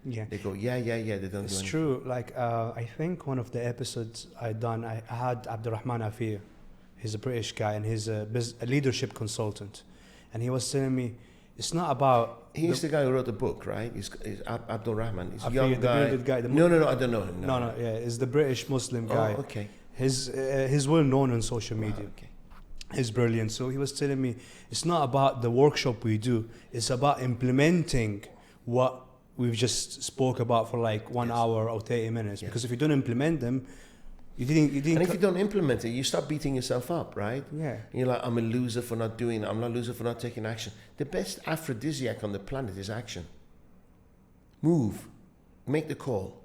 Yeah. They go, yeah, they don't do anything. It's true. Like, I think one of the episodes I had Abdurrahman Afir. He's a British guy and he's a leadership consultant. And he was telling me, it's not about... He's the guy who wrote the book, right? He's Abdul Rahman. He's a Afir, young the bearded guy. No, I don't know him. No, yeah. He's the British Muslim guy. Oh, okay. He's well known on social media. Wow, okay. He's brilliant. So he was telling me, it's not about the workshop we do. It's about implementing what we've just spoke about for like 1 hour or 30 minutes. Yes. Because if you don't implement them, you didn't. And if you don't implement it, you start beating yourself up, right? Yeah. And you're like, I'm a loser for not doing it. I'm not a loser for not taking action. The best aphrodisiac on the planet is action. Move. Make the call.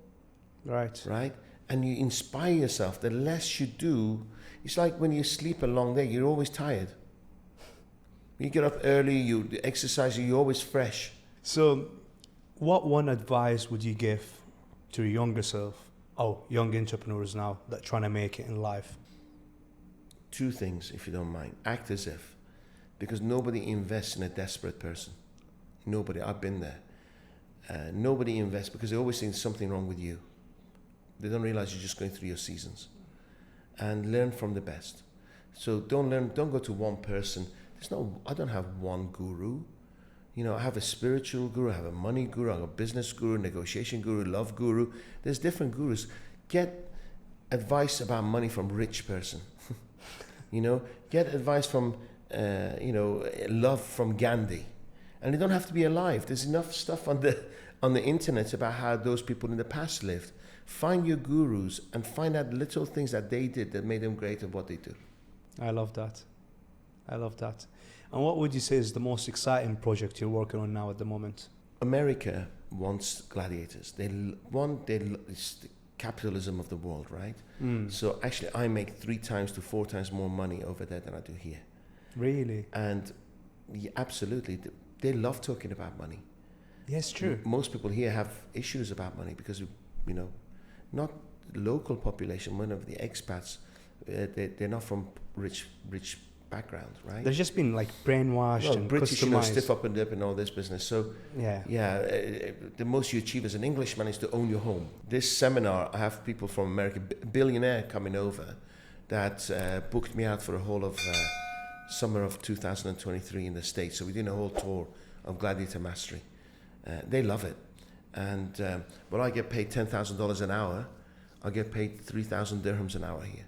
Right. Right? And you inspire yourself. The less you do, it's like when you sleep a long day, you're always tired. You get up early, you exercise, you're always fresh. So, what one advice would you give to your younger self? Oh, young entrepreneurs now that trying to make it in life. 2 things, if you don't mind. Act as if. Because nobody invests in a desperate person. Nobody. I've been there. Nobody invests because they always think there's something wrong with you. They don't realize you're just going through your seasons. And learn from the best. So don't go to one person. I don't have one guru. I have a spiritual guru, I have a money guru, I have a business guru, negotiation guru, love guru. There's different gurus. Get advice about money from rich person. Get advice from, love from Gandhi. And they don't have to be alive. There's enough stuff on the internet about how those people in the past lived. Find your gurus and find out little things that they did that made them great at what they do. I love that. And what would you say is the most exciting project you're working on now at the moment? America wants gladiators. It's the capitalism of the world, right? So actually I make 3 times to 4 times more money over there than I do here. Really? And yeah, absolutely. They love talking about money. Yes, true. Most people here have issues about money because, not local population, one of the expats, they're not from rich backgrounds, right? There's just been like brainwashed and British, customized. stiff upper lip and all this business. So the most you achieve as an Englishman is to own your home. This seminar, I have people from America, Billionaire coming over, that booked me out for a whole of summer of 2023 in the States. So we're doing a whole tour of Gladiator Mastery. They love it. And when I get paid $10,000 an hour, I get paid 3,000 dirhams an hour here,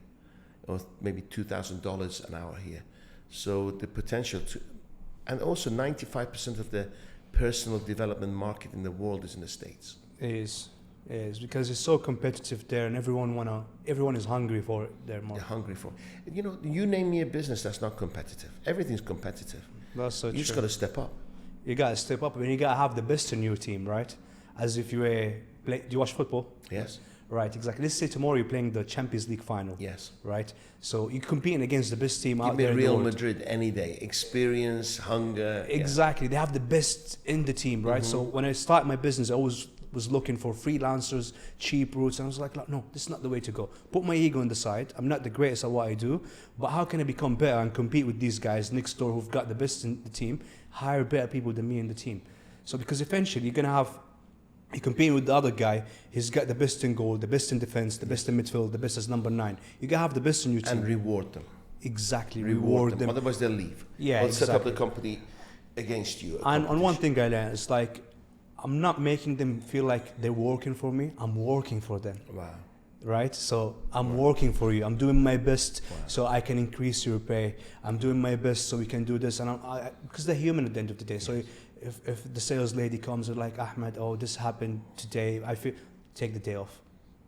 or maybe $2,000 an hour here. So the potential to, and also 95% of the personal development market in the world is in the States. It is because it's so competitive there, and everyone is hungry for it there more. They're hungry for it. You name me a business that's not competitive. Everything's competitive. That's so true. You just got to step up. You got to step up, and you got to have the best in your team, right? As if you were do you watch football? Yes. Right, exactly. Let's say tomorrow you're playing the Champions League final. Yes. Right? So you're competing against the best team out there. Give me Real Madrid any day. Experience, hunger. Exactly. They have the best in the team, right? So when I started my business, I always was looking for freelancers, cheap routes. And I was like, no, this is not the way to go. Put my ego on the side. I'm not the greatest at what I do. But how can I become better and compete with these guys next door who've got the best in the team, hire better people than me in the team? So because eventually you're competing with the other guy, he's got the best in goal, the best in defense, the best in midfield, the best as number 9. You gotta have the best in your team. And reward them. Exactly, reward them. Otherwise they'll leave. Yeah, or exactly. set up the company against you. And one thing I learned is like, I'm not making them feel like they're working for me, I'm working for them. Wow. Right? So I'm working for you. I'm doing my best so I can increase your pay. I'm doing my best so we can do this. And because they're human at the end of the day. So if the sales lady comes and like, Ahmed, this happened today, take the day off.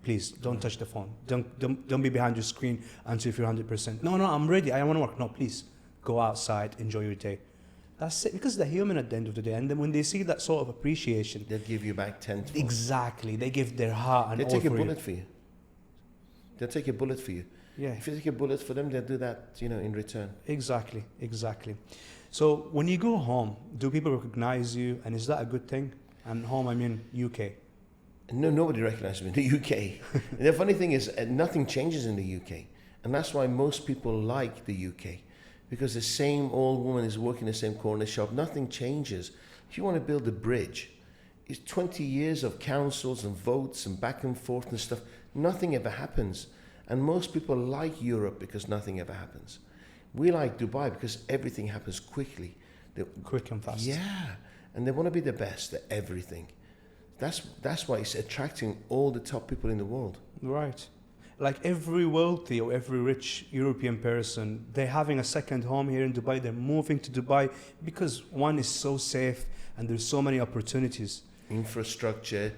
Please don't touch the phone. Don't be behind your screen until if you're 100%. No, I'm ready. I want to work. No, please go outside, enjoy your day. That's it. Because they're human at the end of the day. And then when they see that sort of appreciation, they'll give you back 10 to 4. Exactly. They give their heart and they'll all take a for bullet you. for you. They'll take a bullet for you. Yeah. If you take a bullet for them, they'll do that, in return. Exactly. So when you go home, do people recognize you? And is that a good thing? And home, I mean UK. No, nobody recognizes me in the UK. And the funny thing is, nothing changes in the UK. And that's why most people like the UK. Because the same old woman is working the same corner shop. Nothing changes. If you want to build a bridge, it's 20 years of councils and votes and back and forth and stuff. Nothing ever happens. And most people like Europe because nothing ever happens. We like Dubai because everything happens quickly. Quick and fast. Yeah. And they want to be the best at everything. That's why it's attracting all the top people in the world. Right. Like every wealthy or every rich European person, they're having a second home here in Dubai. They're moving to Dubai because one is so safe and there's so many opportunities. Infrastructure,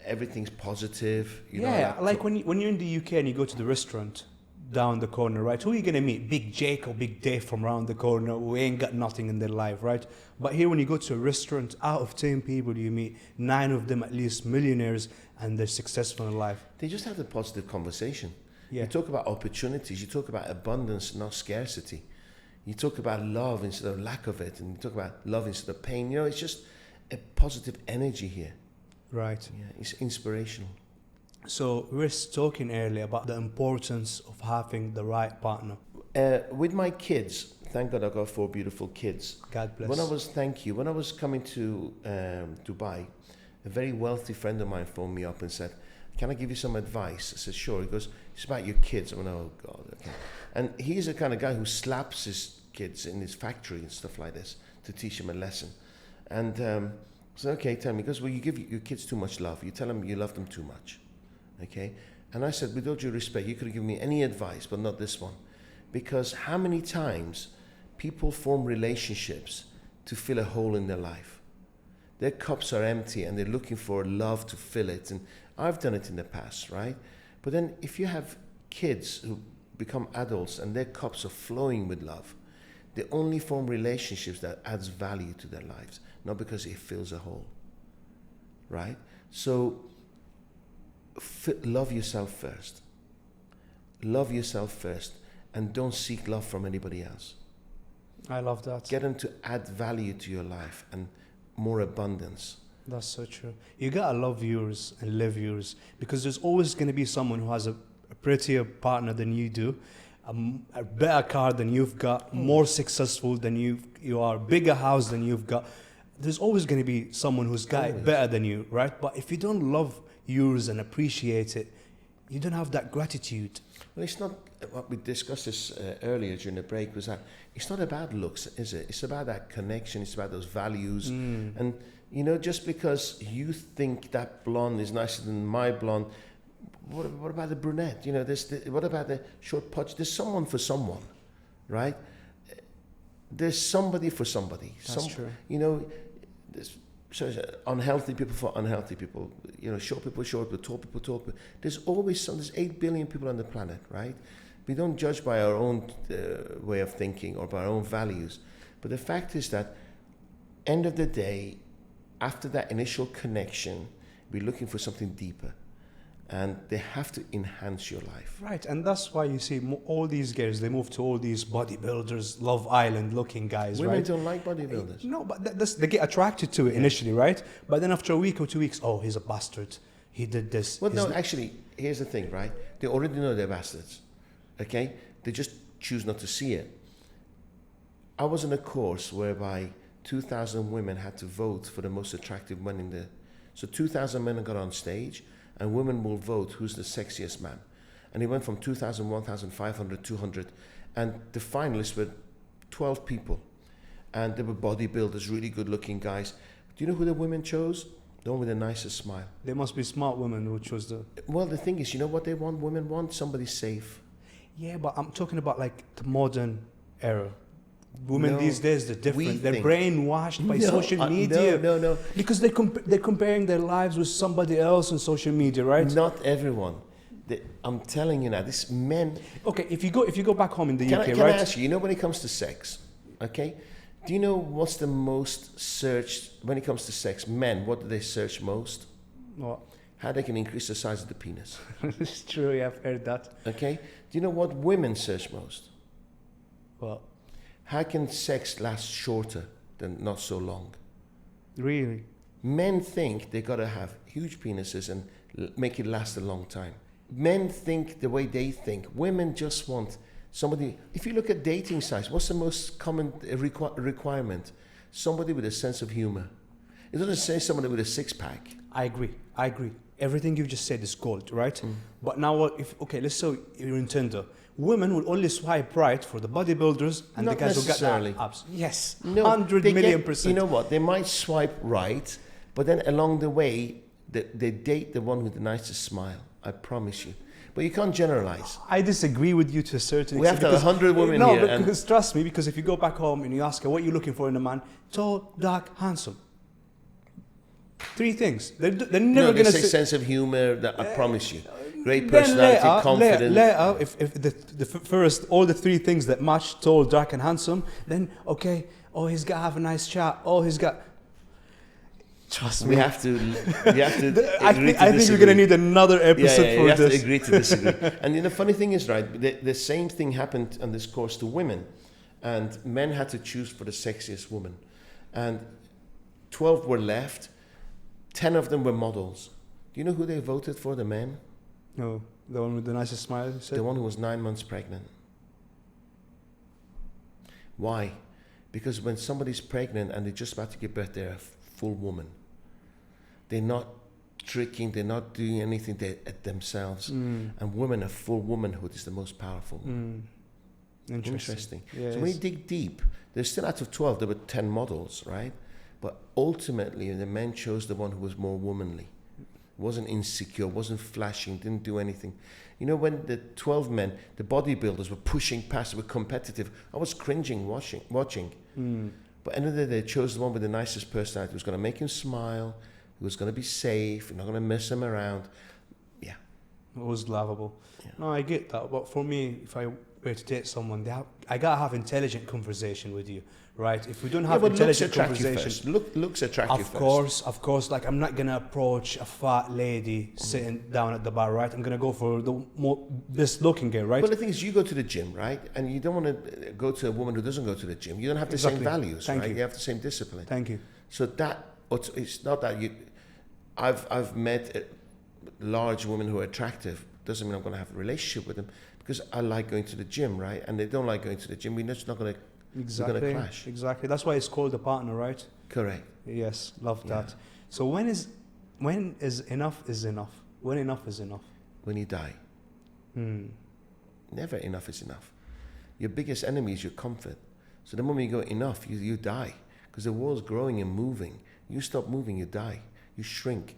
everything's positive. Like when you're in the UK and you go to the restaurant down the corner, right? Who are you going to meet? Big Jake or Big Dave from around the corner who ain't got nothing in their life, right? But here when you go to a restaurant, out of 10 people you meet, 9 of them at least millionaires and they're successful in life. They just have a positive conversation. Yeah. You talk about opportunities, you talk about abundance, not scarcity. You talk about love instead of lack of it, and you talk about love instead of pain. It's just a positive energy here. Right. Yeah, it's inspirational. So we were talking earlier about the importance of having the right partner. With my kids, thank God I got 4 beautiful kids. God bless. When I was coming to Dubai, a very wealthy friend of mine phoned me up and said, "Can I give you some advice?" I said, "Sure." He goes, "It's about your kids." I went, "Oh God." Okay. And he's the kind of guy who slaps his kids in his factory and stuff like this to teach them a lesson. And so, okay, tell me, because well, you give your kids too much love. You tell them you love them too much, okay? And I said, with all due respect, you could have given me any advice, but not this one. Because how many times people form relationships to fill a hole in their life? Their cups are empty and they're looking for love to fill it. And I've done it in the past, right? But then if you have kids who become adults and their cups are flowing with love, they only form relationships that adds value to their lives, not because it fills a hole, right? So love yourself first. Love yourself first, and don't seek love from anybody else. I love that. Get them to add value to your life and more abundance. That's so true. You gotta love yours and live yours, because there's always gonna be someone who has a prettier partner than you do, a better car than you've got, more successful than you are, bigger house than you've got. There's always gonna be someone who's got it better than you, right? But if you don't love yours and appreciate it, you don't have that gratitude. Well, it's not, what we discussed this earlier during the break, was that it's not about looks, is it? It's about that connection, it's about those values. And, you know, just because you think that blonde is nicer than my blonde, what about the brunette? You know, what about the short pudge? There's someone for someone, right? There's somebody for somebody. That's true. You know, there's unhealthy people for unhealthy people. You know, short people, tall people, tall people. There's always there's 8 billion people on the planet, right? We don't judge by our own way of thinking or by our own values. But the fact is that, end of the day, after that initial connection, we're looking for something deeper. And they have to enhance your life. Right, and that's why you see all these girls, they move to all these bodybuilders, Love Island looking guys, Women right? don't like bodybuilders. No, but they get attracted to it initially, right? But then after a week or 2 weeks, oh, he's a bastard. He did this. Well, no, actually, here's the thing, right? They already know they're bastards, okay? They just choose not to see it. I was in a course whereby 2,000 women had to vote for the most attractive men in the... So 2,000 men got on stage, and women will vote who's the sexiest man. And it went from 2,000, 1,500, 200. And the finalists were 12 people. And they were bodybuilders, really good-looking guys. Do you know who the women chose? The one with the nicest smile. They must be smart women who chose the... Well, the thing is, you know what they want? Women want somebody safe. Yeah, but I'm talking about like the modern era. Women these days, they're different. They're think. brainwashed by social media. No. Because they're comparing their lives with somebody else on social media, right? Not everyone. I'm telling you now, this men... Okay, if you go back home in the UK, Can right? I ask you, when it comes to sex, okay? Do you know what's the most searched, when it comes to sex, men, what do they search most? What? How they can increase the size of the penis. It's true, yeah, I've heard that. Okay? Do you know what women search most? Well, how can sex last shorter than not so long? Really? Men think they got to have huge penises and make it last a long time. Men think the way they think. Women just want somebody... If you look at dating sites, what's the most common requirement? Somebody with a sense of humor. It doesn't say somebody with a six-pack. I agree. Everything you've just said is gold, right? But now what let's say you're in Tinder. Women will only swipe right for the bodybuilders and Not the guys who got necessarily. the abs. Yes, No, 100 million %. You know what? They might swipe right, but then along the way, they date the one with the nicest smile. I promise you. But you can't generalize. I disagree with you to a certain extent. We have to have 100 women here. No, because trust me, because if you go back home and you ask her, what are you looking for in a man? Tall, dark, handsome. 3 things. They're never going to say sense of humor, I promise you. Great personality, confident. Later, if the first, all the 3 things that match, tall, dark, and handsome, then, okay, oh, he's got to have a nice chat. Oh, he's got... Trust me. We have to I think we're going to need another episode for this. We have to this. agree to disagree. And the funny thing is, right, the same thing happened on this course to women. And men had to choose for the sexiest woman. And 12 were left. 10 of them were models. Do you know who they voted for, the men? No, the one with the nicest smile, you said? The one who was 9 months pregnant. Why? Because when somebody's pregnant and they're just about to give birth, they're a full woman. They're not tricking, they're not doing anything at themselves. And women, a full womanhood is the most powerful. Interesting. So when you dig deep, there's still out of 12, there were 10 models, right? But ultimately, the men chose the one who was more womanly, wasn't insecure, wasn't flashing, didn't do anything. You know, when the 12 men, the bodybuilders were pushing past, were competitive, I was cringing watching. But end of the day, they chose the one with the nicest personality, who was going to make him smile, who was going to be safe, you're not going to mess him around. Yeah. It was laughable. Yeah. No, I get that. But for me, if I were to date someone, I got to have intelligent conversation with you, right? If we don't have intelligent conversation... Looks attractive first. Of course. Like, I'm not going to approach a fat lady sitting down at the bar, right? I'm going to go for the best looking girl, right? Well, the thing is, you go to the gym, right? And you don't want to go to a woman who doesn't go to the gym. You don't have the same values, right? You have the same discipline. Thank you. So it's not that you... I've met large women who are attractive. Doesn't mean I'm going to have a relationship with them, because I like going to the gym, right? And they don't like going to the gym. We're just not going to... Exactly. We're going to clash. Exactly. That's why it's called a partner, right? Correct. Yes, love that. So when is enough is enough? When enough is enough? When you die. Never enough is enough. Your biggest enemy is your comfort. So the moment you go enough, you die. Because the world's growing and moving. You stop moving, you die. You shrink.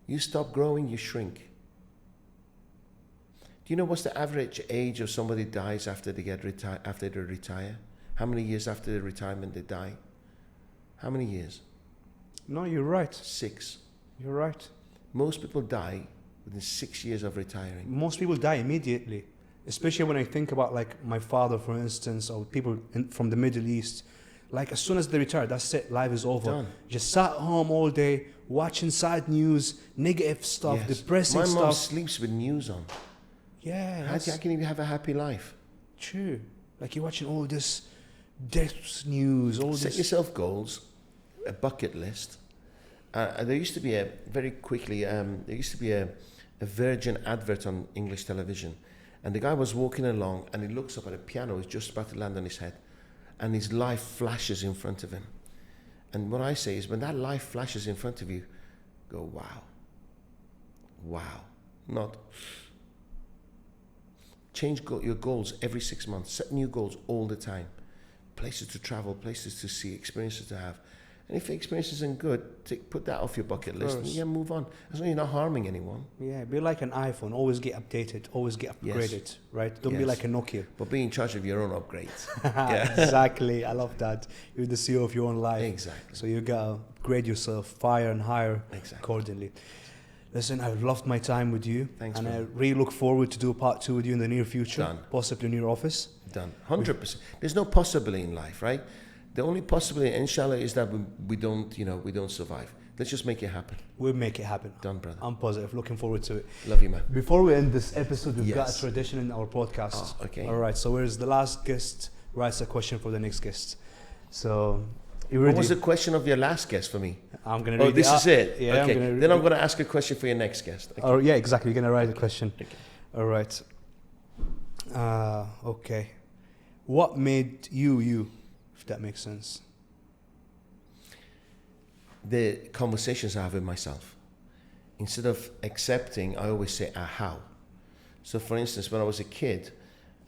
You stop growing, you shrink. Do you know what's the average age of somebody dies after they retire? How many years after the retirement they die? How many years? No, you're right. 6. You're right. Most people die within 6 years of retiring. Most people die immediately. Especially when I think about, like, my father, for instance, or people from the Middle East. Like, as soon as they retire, that's it. Life is over. Done. Just sat home all day, watching sad news, negative stuff, depressing stuff. My mom sleeps with news on. Yeah. How can you have a happy life? True. Like, you're watching all this death news, all Set this. yourself goals, a bucket list. There used to be a Virgin advert on English television, and the guy was walking along, and he looks up at a piano, he's just about to land on his head, and his life flashes in front of him. And what I say is, when that life flashes in front of you, go, wow. Wow. Not... Change your goals every 6 months. Set new goals all the time. Places to travel, places to see, experiences to have. And if the experience isn't good, put that off your bucket list and move on. As long as you're not harming anyone. Yeah, be like an iPhone. Always get updated. Always get upgraded, right? Don't be like a Nokia. But be in charge of your own upgrades. Exactly. I love that. You're the CEO of your own life. Exactly. So you got to upgrade yourself higher and higher accordingly. Listen, I've loved my time with you. Thanks, and man. I really look forward to do a part 2 with you in the near future. Done. Possibly in your office. Done. 100%. There's no possibility in life, right? The only possibility, inshallah, is that we don't survive. Let's just make it happen. We'll make it happen. Done, brother. I'm positive. Looking forward to it. Love you, man. Before we end this episode, we've got a tradition in our podcast. Oh, okay. All right. So whereas the last guest writes a question for the next guest. So you ready? What was the question of your last guest for me? I'm going to read it. Oh, this is it? Yeah. Okay. Then I'm going to ask a question for your next guest. Okay. Oh, yeah, exactly. You're going to write a question. Okay. All right. Okay. What made you, if that makes sense? The conversations I have with myself. Instead of accepting, I always say, how? So for instance, when I was a kid,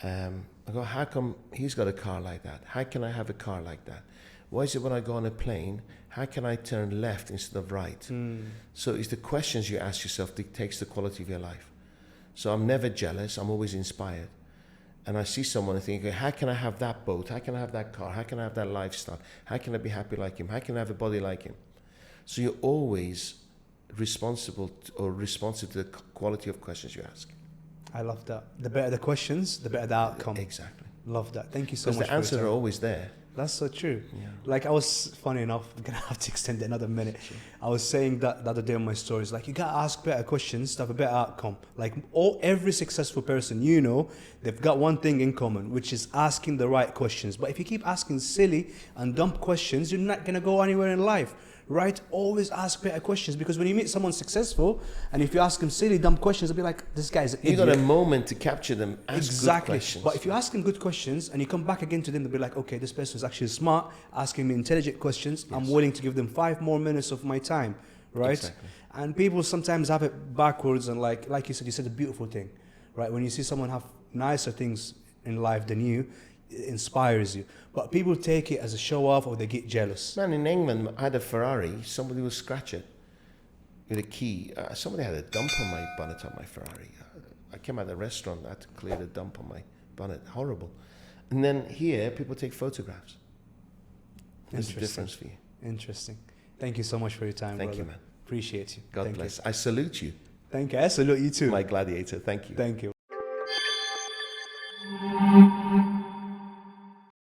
I go, how come he's got a car like that? How can I have a car like that? Why is it when I go on a plane, how can I turn left instead of right? So it's the questions you ask yourself dictates the quality of your life. So I'm never jealous, I'm always inspired. And I see someone and think, how can I have that boat? How can I have that car? How can I have that lifestyle? How can I be happy like him? How can I have a body like him? So you're always responsive to the quality of questions you ask. I love that. The better the questions, the better the outcome. Exactly. Love that. Thank you so much. Because the answers are always there. That's so true. Yeah. Like, I was, funny enough, I'm going to have to extend it another minute. Sure. I was saying that the other day on my stories, like, you got to ask better questions to have a better outcome. Like, every successful person, they've got one thing in common, which is asking the right questions. But if you keep asking silly and dumb questions, you're not going to go anywhere in life. Right? Always ask better questions, because when you meet someone successful and if you ask them silly, dumb questions, they'll be like, this guy's an idiot. You got a moment to capture them. Ask good questions. But if you ask them good questions and you come back again to them, they'll be like, okay, this person is actually smart, asking me intelligent questions. Yes. I'm willing to give them 5 more minutes of my time. Right? Exactly. And people sometimes have it backwards, and like you said a beautiful thing. Right? When you see someone have nicer things in life than you, inspires you. But people take it as a show off, or they get jealous. Man, in England, I had a Ferrari. Somebody would scratch it with a key. Somebody had a dump on my bonnet on my Ferrari. I came out of the restaurant, I had to clear the dump on my bonnet. Horrible. And then here, people take photographs. There's a difference for you. Interesting. Thank you so much for your time, Thank brother. you, man. Appreciate you. God Thank bless. You. I salute you. Thank you. I salute you too. My gladiator. Thank you. Thank you.